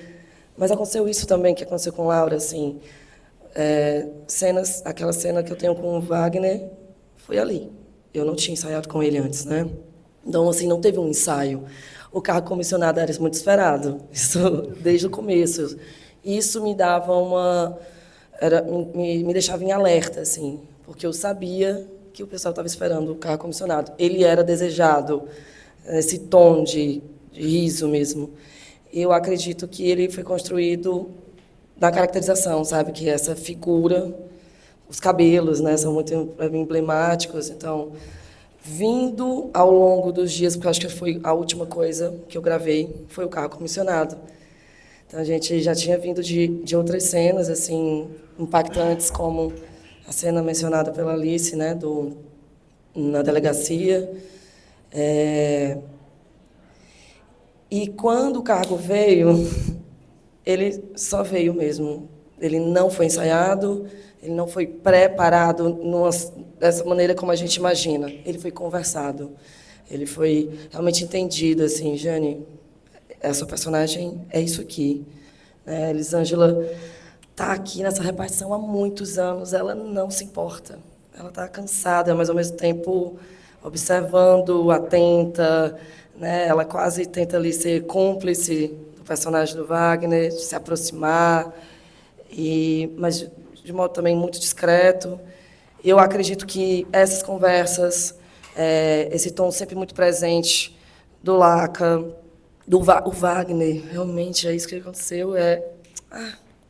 Mas aconteceu isso também, que aconteceu com Laura, assim, aquela cena que eu tenho com o Wagner, foi ali. Eu não tinha ensaiado com ele antes, né? Então, assim, não teve um ensaio. O cargo comissionado era muito esperado, isso desde o começo. Isso me dava me deixava em alerta, assim, porque eu sabia que o pessoal estava esperando o cargo comissionado. Ele era desejado, esse tom de riso mesmo. Eu acredito que ele foi construído na caracterização, sabe? Que essa figura, os cabelos, né, são muito emblemáticos. Então, vindo ao longo dos dias, porque eu acho que foi a última coisa que eu gravei, foi o carro comissionado. Então, a gente já tinha vindo de outras cenas, assim, impactantes, como a cena mencionada pela Alice, né, na delegacia. E quando o cargo veio, ele só veio mesmo. Ele não foi ensaiado, ele não foi preparado dessa maneira como a gente imagina. Ele foi conversado. Ele foi realmente entendido, assim, Jane, essa personagem é isso aqui. Elisângela está aqui nessa repartição há muitos anos, ela não se importa. Ela está cansada, mas, ao mesmo tempo, observando, atenta, né? Ela quase tenta ali ser cúmplice do personagem do Wagner, de se aproximar, mas de modo também muito discreto. Eu acredito que essas conversas, esse tom sempre muito presente do Laca, o Wagner, realmente é isso que aconteceu,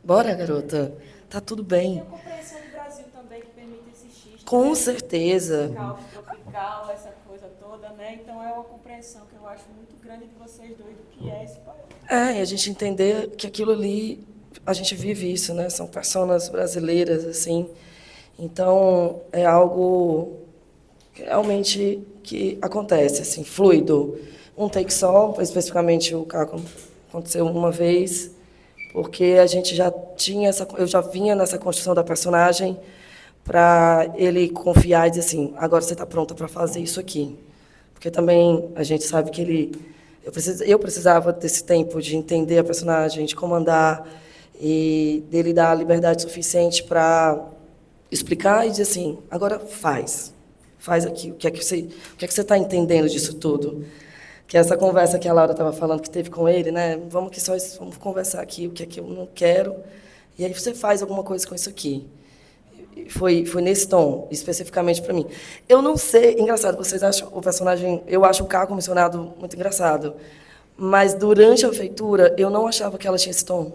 bora, garota, tá tudo bem. E a compreensão do Brasil também, que permite esse xixi. Com certeza. Tropical, essa coisa toda, né? Então é uma compreensão que eu acho muito grande de vocês dois do que é esse país. E a gente entender que aquilo ali, a gente vive isso, né? São personas brasileiras, assim. Então, é algo realmente que acontece, assim, fluido. Um take só, especificamente o carro aconteceu uma vez, porque a gente já tinha eu já vinha nessa construção da personagem para ele confiar e dizer assim, agora você está pronta para fazer isso aqui. Porque também a gente sabe que eu precisava desse tempo de entender a personagem, de comandar, e dele dar a liberdade suficiente para explicar e dizer assim, agora faz aqui, o que é que você está entendendo disso tudo? Que essa conversa que a Laura estava falando, que teve com ele, né? Vamos conversar aqui, o que é que eu não quero, e aí você faz alguma coisa com isso aqui. Foi nesse tom, especificamente para mim. Eu não sei, engraçado, vocês acham o personagem, eu acho o carro comissionado muito engraçado, mas durante a feitura eu não achava que ela tinha esse tom.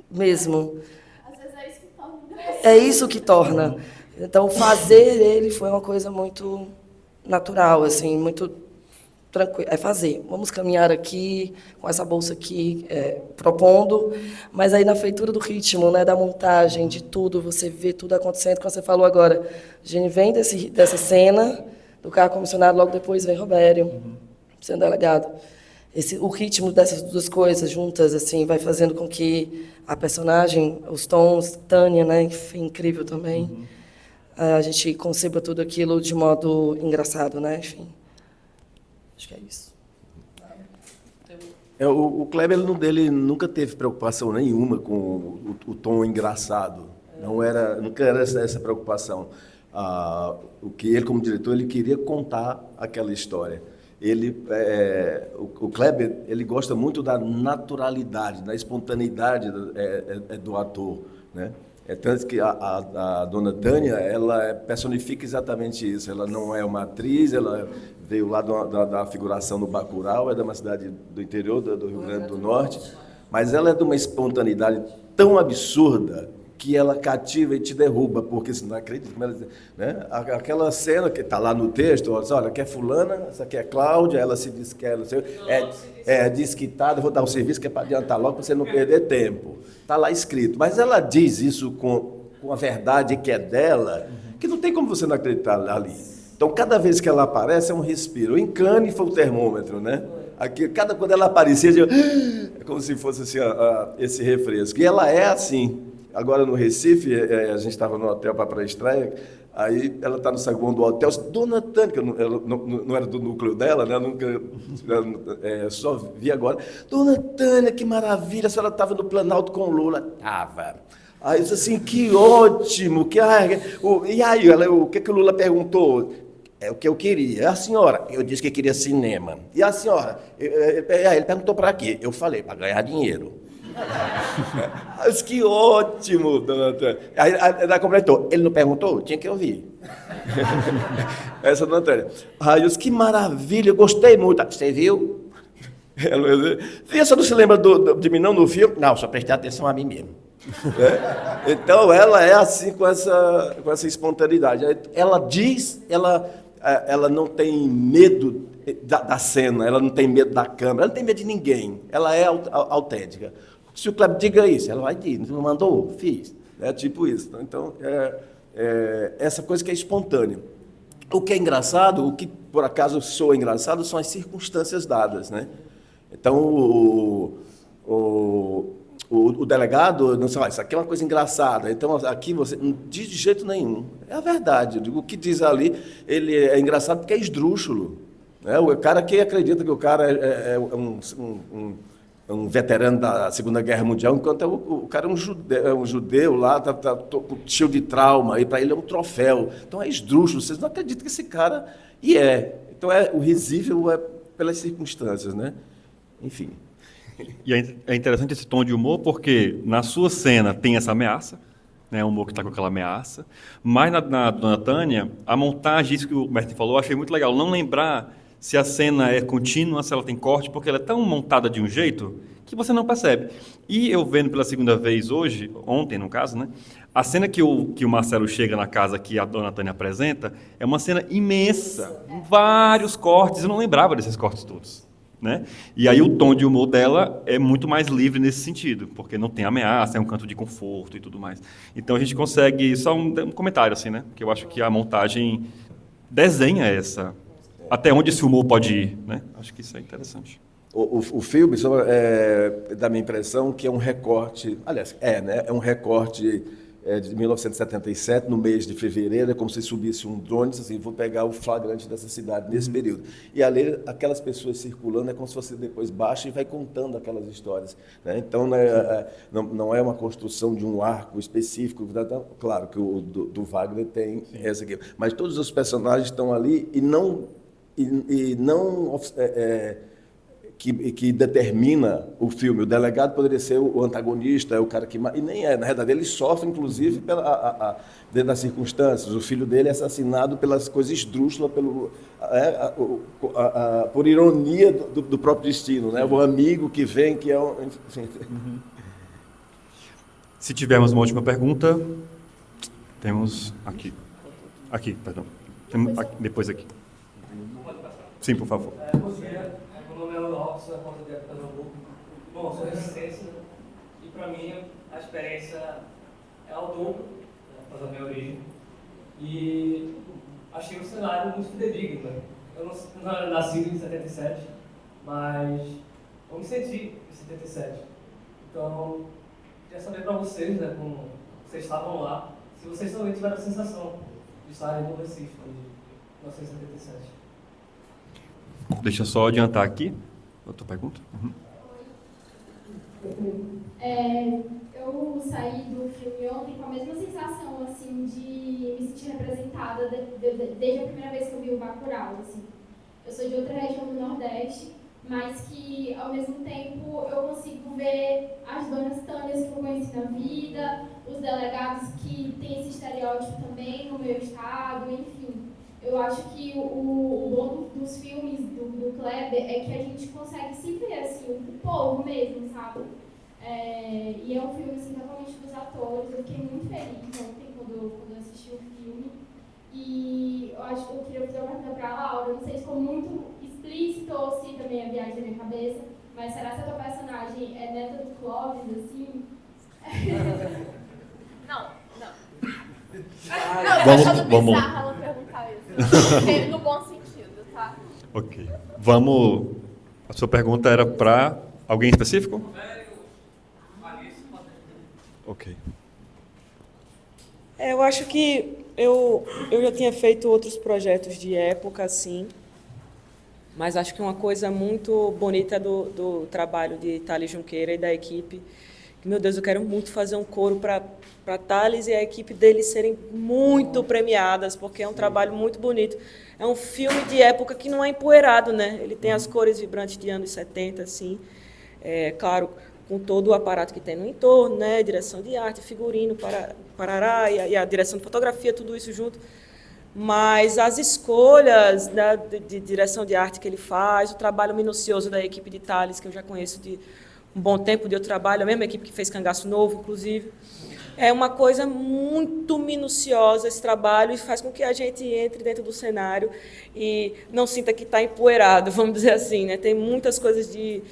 Mesmo. Às vezes é isso que torna engraçado. É isso que torna. Então, fazer ele foi uma coisa muito natural, assim, muito tranquilo. É fazer. Vamos caminhar aqui, com essa bolsa aqui, propondo, mas aí na feitura do ritmo, né, da montagem, de tudo, você vê tudo acontecendo, como você falou agora. A gente vem dessa cena do carro comissionado, logo depois vem Robério, sendo delegado. O ritmo dessas duas coisas juntas assim vai fazendo com que a personagem, os tons, Tânia, né, enfim, incrível também, a gente conceba tudo aquilo de modo engraçado, né, enfim. Acho que é isso. O Kleber dele nunca teve preocupação nenhuma com o tom engraçado. Nunca era essa preocupação. O que ele, como diretor, ele queria contar aquela história. O Kleber, ele gosta muito da naturalidade, da espontaneidade do ator, né? Tanto que a dona Tânia, ela personifica exatamente isso. Ela não é uma atriz, ela veio lá da figuração no Bacurau, é de uma cidade do interior do Rio Grande do Norte, mas ela é de uma espontaneidade tão absurda que ela cativa e te derruba, porque você não acredita. Né? Aquela cena que está lá no texto, olha, aqui é fulana, essa aqui é Cláudia, ela se diz que é desquitada, vou dar um serviço que é para adiantar logo, para você não perder tempo. Está lá escrito. Mas ela diz isso com a verdade que é dela, que não tem como você não acreditar ali. Então, cada vez que ela aparece, é um respiro. O Encane foi o termômetro, né? Quando ela aparecia, é como se fosse assim, esse refresco. E ela é assim. Agora, no Recife, a gente estava no hotel para a pré-estreia, aí ela está no saguão do hotel, Dona Tânia, que ela não era do núcleo dela, né? Só vi agora. Dona Tânia, que maravilha, a senhora estava no Planalto com o Lula. Estava. Aí eu disse assim, que ótimo. E aí, o que o Lula perguntou? É o que eu queria. A senhora, eu disse que queria cinema. E a senhora, ele perguntou para quê? Eu falei, para ganhar dinheiro. Mas que ótimo, dona Tânia. Aí ela completou, ele não perguntou? Tinha que ouvir. Essa dona Tânia. Aí eu disse, que maravilha, eu gostei muito. Você viu? Ela só não se lembra de mim não no filme? Não, só prestei atenção a mim mesmo. Então ela é assim com essa espontaneidade. Ela diz, ela não tem medo da cena, ela não tem medo da câmera, ela não tem medo de ninguém. Ela é autêntica. Se o Kleber diga isso, ela vai dizer, não mandou? Fiz. É tipo isso. Então, essa coisa que é espontânea. O que é engraçado, o que por acaso soa engraçado, são as circunstâncias dadas, né? Então, o delegado, não sei lá, isso aqui é uma coisa engraçada, então aqui você não diz de jeito nenhum. É a verdade. O que diz ali, ele é engraçado porque é esdrúxulo. Né? O cara que acredita que o cara é um veterano da Segunda Guerra Mundial, enquanto o cara é um judeu lá, tá cheio de trauma, e para ele é um troféu. Então é esdrúxulo, vocês não acreditam que esse cara... E é. Então o risível é pelas circunstâncias, né? Enfim. E é interessante esse tom de humor, porque na sua cena tem essa ameaça, né, o humor que está com aquela ameaça, mas na Dona Tânia, a montagem, isso que o Martin falou, eu achei muito legal, não lembrar se a cena é contínua, se ela tem corte, porque ela é tão montada de um jeito que você não percebe. E eu vendo pela segunda vez hoje, ontem no caso, né, a cena que o Marcelo chega na casa que a Dona Tânia apresenta é uma cena imensa, vários cortes, eu não lembrava desses cortes todos. Né? E aí o tom de humor dela é muito mais livre nesse sentido, porque não tem ameaça, é um canto de conforto e tudo mais. Então a gente consegue, só um comentário assim, né? Que eu acho que a montagem desenha até onde esse humor pode ir, né? Acho que isso é interessante. O filme, dá a minha impressão que é um recorte, aliás, né? É um recorte de 1977, no mês de fevereiro, é como se subisse um drone, assim, vou pegar o flagrante dessa cidade nesse período. E ali, aquelas pessoas circulando, é como se você depois baixa e vai contando aquelas histórias, né? Então, né, não é uma construção de um arco específico, claro que o do Wagner tem essa aqui, mas todos os personagens estão ali e não que determina o filme. O delegado poderia ser o antagonista, é o cara que... E nem é. Na verdade, ele sofre, inclusive, dentro das circunstâncias. O filho dele é assassinado pelas coisas esdrúxulas, por ironia do próprio destino, né? O amigo que vem, que é... Enfim. Se tivermos uma última pergunta, temos aqui. Aqui, perdão. Depois aqui. Sim, por favor. Bom dia, meu nome é Leandro Robson, da Conta de Pernambuco. Bom, sou resistência e para mim a experiência é ao dobro, por causa da minha origem. E achei o cenário muito fidedigno, né? Eu não era nascido em 77, mas eu me senti em 77. Então, queria saber para vocês, né, como vocês estavam lá, se vocês também tiveram a sensação de estarem no Recife de 1977. Deixa eu só adiantar aqui. Outra pergunta? Eu saí do filme ontem com a mesma sensação, assim, de me sentir representada desde a primeira vez que eu vi o Bacurau, assim. Eu sou de outra região do Nordeste, mas que, ao mesmo tempo, eu consigo ver as donas Tânias que eu conheci na vida, os delegados que têm esse estereótipo também no meu estado, enfim. Eu acho que o bom dos filmes do Kleber é que a gente consegue se ver, assim, o povo mesmo, sabe? E é um filme, assim, totalmente dos atores. Eu fiquei muito feliz ontem quando eu assisti o filme. E eu acho que eu queria fazer uma pergunta para a Laura. Não sei se ficou muito explícito ou se também a viagem da minha cabeça, mas será que a tua personagem é neta do Clóvis, assim? Não. Vamos. Bizarra ela perguntar isso. No bom sentido, tá? Ok. Vamos... A sua pergunta era para alguém específico? Ok. Eu acho que eu já tinha feito outros projetos de época, assim, mas acho que uma coisa muito bonita do trabalho de Thales Junqueira e da equipe, que, meu Deus, eu quero muito fazer um coro para Thales e a equipe dele serem muito premiadas, porque é um trabalho muito bonito. É um filme de época que não é empoeirado, né? Ele tem as cores vibrantes de anos 70, assim, claro, com todo o aparato que tem no entorno, né? Direção de arte, figurino, parará, e a direção de fotografia, tudo isso junto. Mas as escolhas, né, de direção de arte que ele faz, o trabalho minucioso da equipe de Thales, que eu já conheço de um bom tempo de outro trabalho, a mesma equipe que fez Cangaço Novo, inclusive. É uma coisa muito minuciosa esse trabalho e faz com que a gente entre dentro do cenário e não sinta que está empoeirado, vamos dizer assim, né? Tem muitas coisas de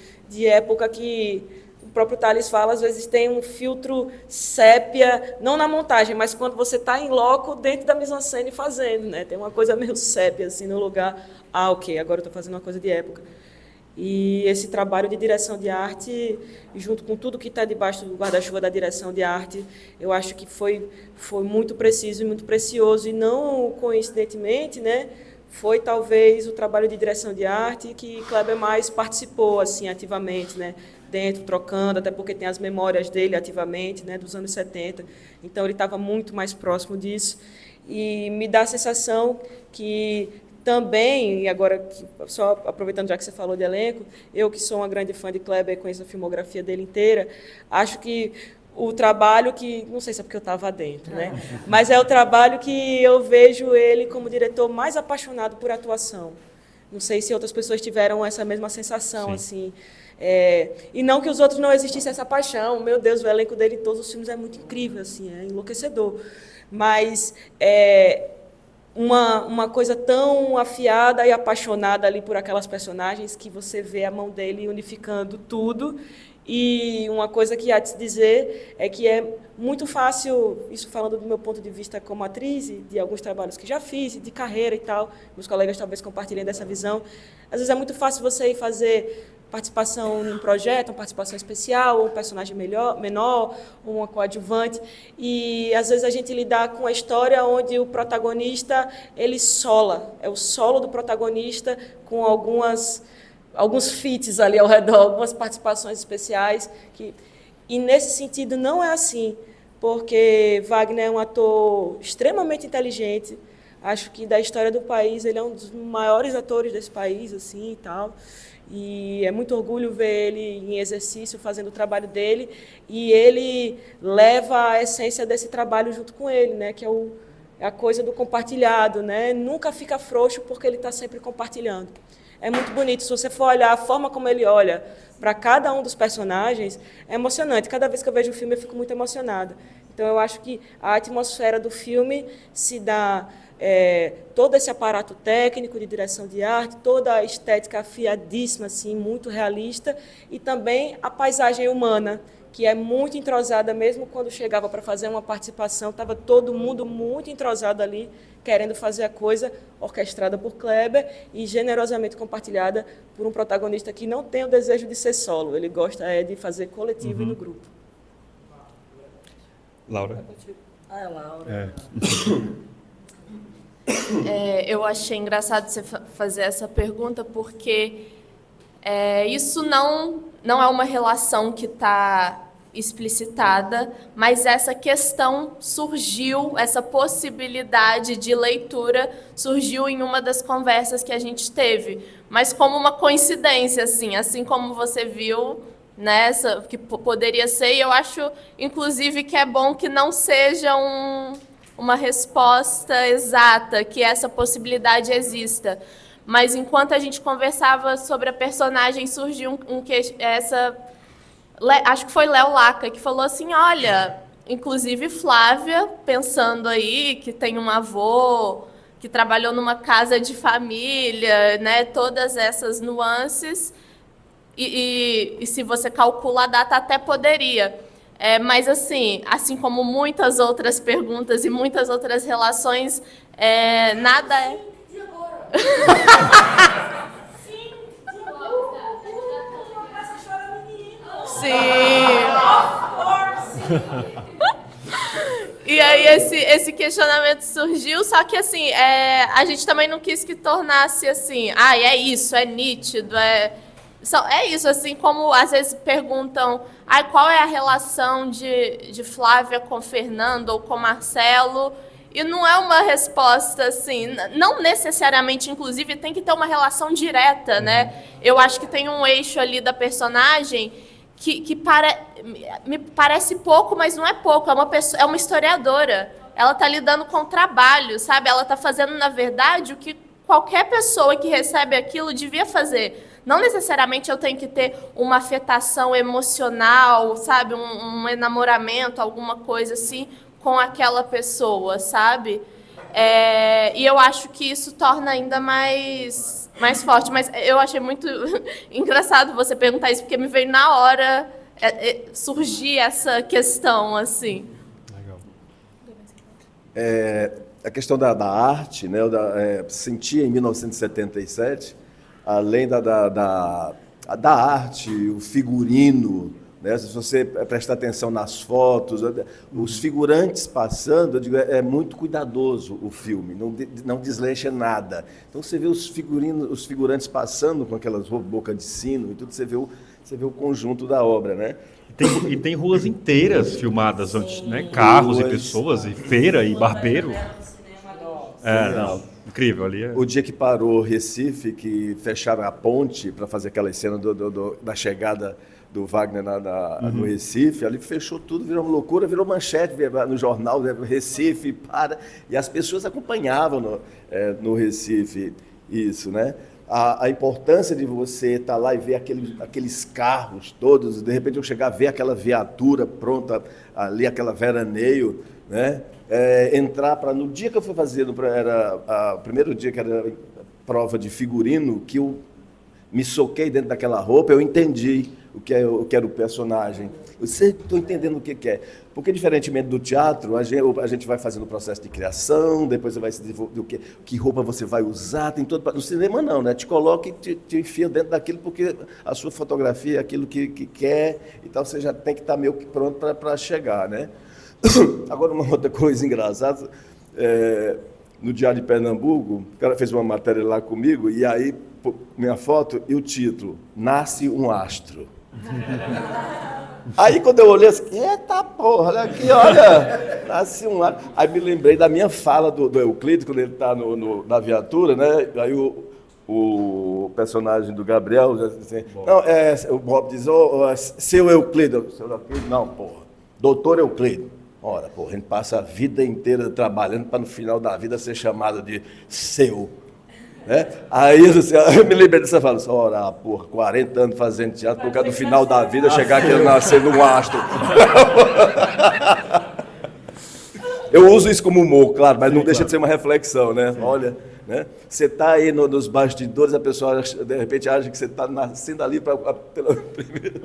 época que o próprio Thales fala, às vezes tem um filtro sépia, não na montagem, mas quando você está em loco dentro da mise-en-scène fazendo, né? Tem uma coisa meio sépia assim no lugar. Ok, agora eu estou fazendo uma coisa de época. E esse trabalho de direção de arte, junto com tudo que está debaixo do guarda-chuva da direção de arte, eu acho que foi muito preciso e muito precioso. E não coincidentemente, né, foi talvez o trabalho de direção de arte que Kleber mais participou assim, ativamente, né, dentro, trocando, até porque tem as memórias dele ativamente, né, dos anos 70. Então, ele estava muito mais próximo disso. E me dá a sensação que também, e agora, só aproveitando já que você falou de elenco, eu que sou uma grande fã de Kleber, conheço a filmografia dele inteira, acho que o trabalho que, não sei se é porque eu estava dentro, né? Mas é o trabalho que eu vejo ele como diretor mais apaixonado por atuação. Não sei se outras pessoas tiveram essa mesma sensação, assim. E não que os outros não existisse essa paixão. Meu Deus, o elenco dele em todos os filmes é muito incrível, assim, é enlouquecedor. Mas uma coisa tão afiada e apaixonada ali por aquelas personagens que você vê a mão dele unificando tudo. E uma coisa que há de se dizer é que é muito fácil, isso falando do meu ponto de vista como atriz e de alguns trabalhos que já fiz, de carreira e tal, meus colegas talvez compartilhem dessa visão, às vezes é muito fácil você ir fazer participação num projeto, uma participação especial, ou um personagem menor, ou uma coadjuvante. E, às vezes, a gente lidar com a história onde o protagonista, ele sola. É o solo do protagonista com alguns feats ali ao redor, algumas participações especiais. E, nesse sentido, não é assim, porque Wagner é um ator extremamente inteligente. Acho que, da história do país, ele é um dos maiores atores desse país, assim, e tal. E é muito orgulho ver ele em exercício, fazendo o trabalho dele, e ele leva a essência desse trabalho junto com ele, né, que é a coisa do compartilhado, né? Nunca fica frouxo porque ele está sempre compartilhando. É muito bonito. Se você for olhar a forma como ele olha para cada um dos personagens, é emocionante. Cada vez que eu vejo o filme, eu fico muito emocionada. Então, eu acho que a atmosfera do filme se dá... todo esse aparato técnico de direção de arte, toda a estética afiadíssima, assim, muito realista, e também a paisagem humana, que é muito entrosada, mesmo quando chegava para fazer uma participação, estava todo mundo muito entrosado ali, querendo fazer a coisa, orquestrada por Kleber e generosamente compartilhada por um protagonista que não tem o desejo de ser solo, ele gosta de fazer coletivo e no grupo. Laura? Ah, Laura. Eu achei engraçado você fazer essa pergunta, porque isso não é uma relação que está explicitada, mas essa questão surgiu, essa possibilidade de leitura surgiu em uma das conversas que a gente teve, mas como uma coincidência, assim como você viu, né, que poderia ser, e eu acho, inclusive, que é bom que não seja uma resposta exata, que essa possibilidade exista. Mas enquanto a gente conversava sobre a personagem, surgiu acho que foi Léo Laca, que falou assim, olha, inclusive Flávia, pensando aí que tem um avô que trabalhou numa casa de família, né, todas essas nuances, e se você calcula a data, até poderia. Mas, assim como muitas outras perguntas e muitas outras relações, nada é... Sim. E aí esse questionamento surgiu, só que assim, a gente também não quis que tornasse assim, é isso, é nítido, é isso, assim como às vezes perguntam, qual é a relação de Flávia com Fernando ou com Marcelo? E não é uma resposta assim, não necessariamente, inclusive, tem que ter uma relação direta, né? Eu acho que tem um eixo ali da personagem que me parece pouco, mas não é pouco, é uma historiadora. Ela está lidando com trabalho, sabe? Ela está fazendo, na verdade, o que qualquer pessoa que recebe aquilo devia fazer. Não necessariamente eu tenho que ter uma afetação emocional, sabe? Um enamoramento, alguma coisa assim, com aquela pessoa, sabe? E eu acho que isso torna ainda mais forte. Mas eu achei muito engraçado você perguntar isso, porque me veio na hora surgir essa questão, assim. Legal. A questão da arte, né? Eu sentia em 1977, além da arte, o figurino, né? Se você prestar atenção nas fotos, os figurantes passando, eu digo, é muito cuidadoso o filme, não desleixa nada. Então você vê os figurantes passando com aquelas bocas de sino e tudo, você vê o conjunto da obra, né? E tem ruas inteiras filmadas antes, né? Carros e pessoas, e feira e barbeiro. Incrível ali. O dia que parou Recife, que fecharam a ponte para fazer aquela cena da chegada do Wagner no Recife, ali fechou tudo, virou uma loucura, virou manchete no jornal, Recife para, e as pessoas acompanhavam no Recife isso, né? A importância de você estar lá e ver aqueles carros todos, de repente eu chegar a ver aquela viatura pronta ali, aquela veraneio, né? Entrar no dia que eu fui fazer, era o primeiro dia que era prova de figurino, que eu me soquei dentro daquela roupa, eu entendi o que era o personagem. Eu estou entendendo o que é. Porque, diferentemente do teatro, a gente vai fazendo o processo de criação, depois você vai se desenvolver que roupa você vai usar, tem todo. No cinema, não, né? Te coloca e te enfia dentro daquilo, porque a sua fotografia é aquilo que quer, então você já tem que estar meio que pronto para chegar, né? Agora, uma outra coisa engraçada, no Diário de Pernambuco, o cara fez uma matéria lá comigo, e aí, minha foto e o título, Nasce um Astro. Aí, quando eu olhei assim, eita porra, olha aqui, olha, nasce um astro. Aí me lembrei da minha fala do Euclides, quando ele está na viatura, né? Aí o personagem do Gabriel, assim, não, o Bob diz, seu Euclides. Seu Euclides, não, porra, doutor Euclides. Ora, porra, a gente passa a vida inteira trabalhando para no final da vida ser chamado de seu. Né? Aí eu me lembrei dessa fala, ora, porra, 40 anos fazendo teatro, por causa do final da vida, chegar aqui e nascer num astro. Eu uso isso como humor, claro, mas não deixa de ser uma reflexão, né? Olha, né? Você está aí nos bastidores, a pessoa de repente acha que você está nascendo ali pela primeira.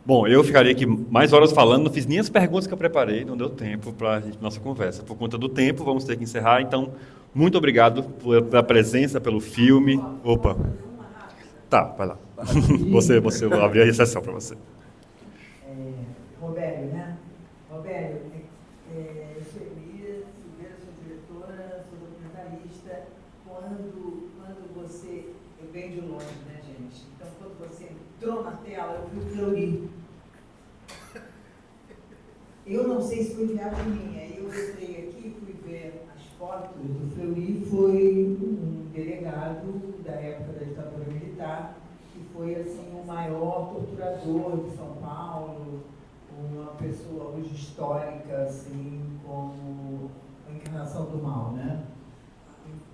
Bom, eu ficaria aqui mais horas falando, não fiz nem as perguntas que eu preparei, não deu tempo para a nossa conversa. Por conta do tempo, vamos ter que encerrar, então, muito obrigado pela presença, pelo filme. Opa! Tá, vai lá. Você, eu vou abrir a sessão para você. Robério, né? Robério, eu sou Elisa Silveira, sou diretora, sou documentarista. Quando você... Eu venho de longe, né, gente? Então, quando você entrou na tela, eu vi o Fleury. Eu não sei se foi viagem minha. Eu entrei aqui, fui ver as fotos do Fleury, foi um delegado da época da ditadura militar, que foi, assim, o maior torturador de São Paulo, uma pessoa hoje histórica, assim, como a encarnação do mal, né?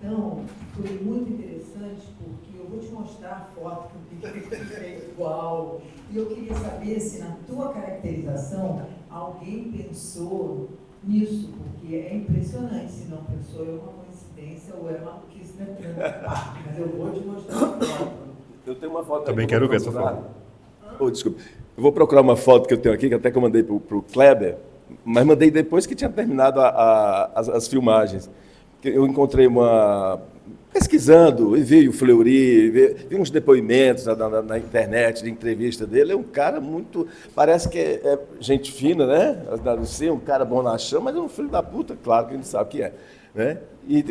Então, foi muito interessante, porque eu vou te mostrar a foto que é igual, e eu queria saber se na tua caracterização alguém pensou nisso, porque é impressionante, se não pensou, é uma coincidência ou é maluquice, né? Mas eu vou te mostrar a foto. Eu tenho uma foto. Também quero ver essa foto. Desculpa. Eu vou procurar uma foto que eu tenho aqui, que até que eu mandei para o Kleber, mas mandei depois que tinha terminado as filmagens. Eu encontrei pesquisando, e vi o Fleury, vi uns depoimentos na internet, de entrevista dele. É um cara muito... Parece que é gente fina, né? Assim, um cara bom na chama, mas é um filho da puta, claro que a gente sabe que é. Né? E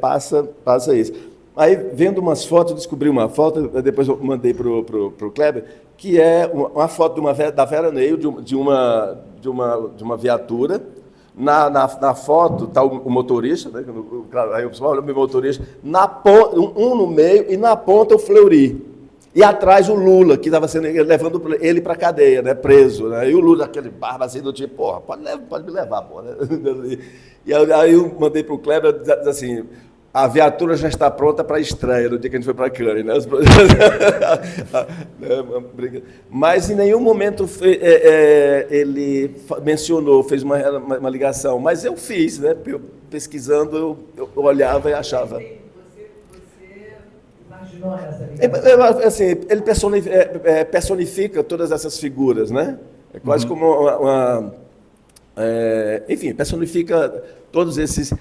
passa isso. Aí, vendo umas fotos, descobri uma foto, depois eu mandei para o Kleber, que é uma foto da Vera Neil, de uma viatura. Na foto está o motorista, né? Aí eu olha o meu motorista, um no meio e na ponta o Fleury. E atrás o Lula, que estava levando ele para a cadeia, né? Preso. Né? E o Lula, aquele barba assim, do tipo, porra, pode me levar, porra. Né? E aí eu mandei para o Kleber, diz assim, a viatura já está pronta para a estreia, no dia que a gente foi para Cannes. Né? Mas em nenhum momento ele mencionou, fez uma ligação. Mas eu fiz, né? Pesquisando, eu olhava e achava. Você imaginou essa ligação? Assim, ele personifica todas essas figuras, né? É quase como enfim, personifica todos esses...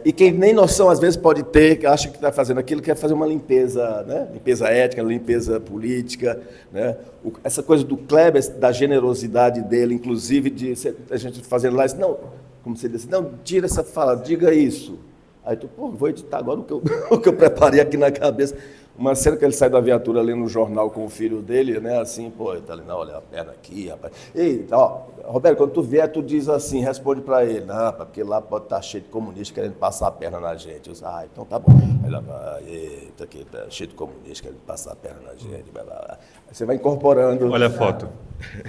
e quem nem noção, às vezes, pode ter, que acha que está fazendo aquilo, quer fazer uma limpeza, né? Limpeza ética, limpeza política. Né? Essa coisa do Kleber, da generosidade dele, inclusive, de a gente fazendo lá, não, como você disse, não, tira essa fala, diga isso. Aí tu, vou editar agora o que eu preparei aqui na cabeça. Uma cena que ele sai da viatura lendo no jornal com o filho dele, né? Assim, ele tá ali, não, olha a perna aqui, rapaz. Eita, Roberto, quando tu vier, tu diz assim, responde para ele, não, porque lá pode estar cheio de comunistas querendo passar a perna na gente. Eu disse, então tá bom. Aí lá, eita, aqui, cheio de comunistas querendo passar a perna na gente. Blá, blá, blá. Aí você vai incorporando. Olha a foto,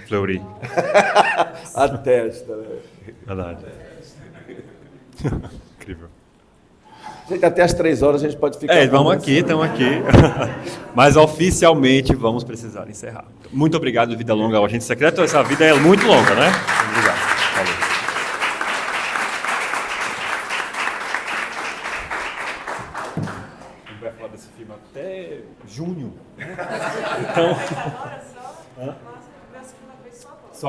Fleury. A testa, né? Verdade. Incrível. Gente, até às 3 horas a gente pode ficar... estamos aqui. Mas oficialmente vamos precisar encerrar. Muito obrigado, Vida Longa ao Agente Secreto. Essa vida é muito longa, né? Obrigado. Valeu. desse filme até junho. Agora só? Nossa, meu segunda vez só agora.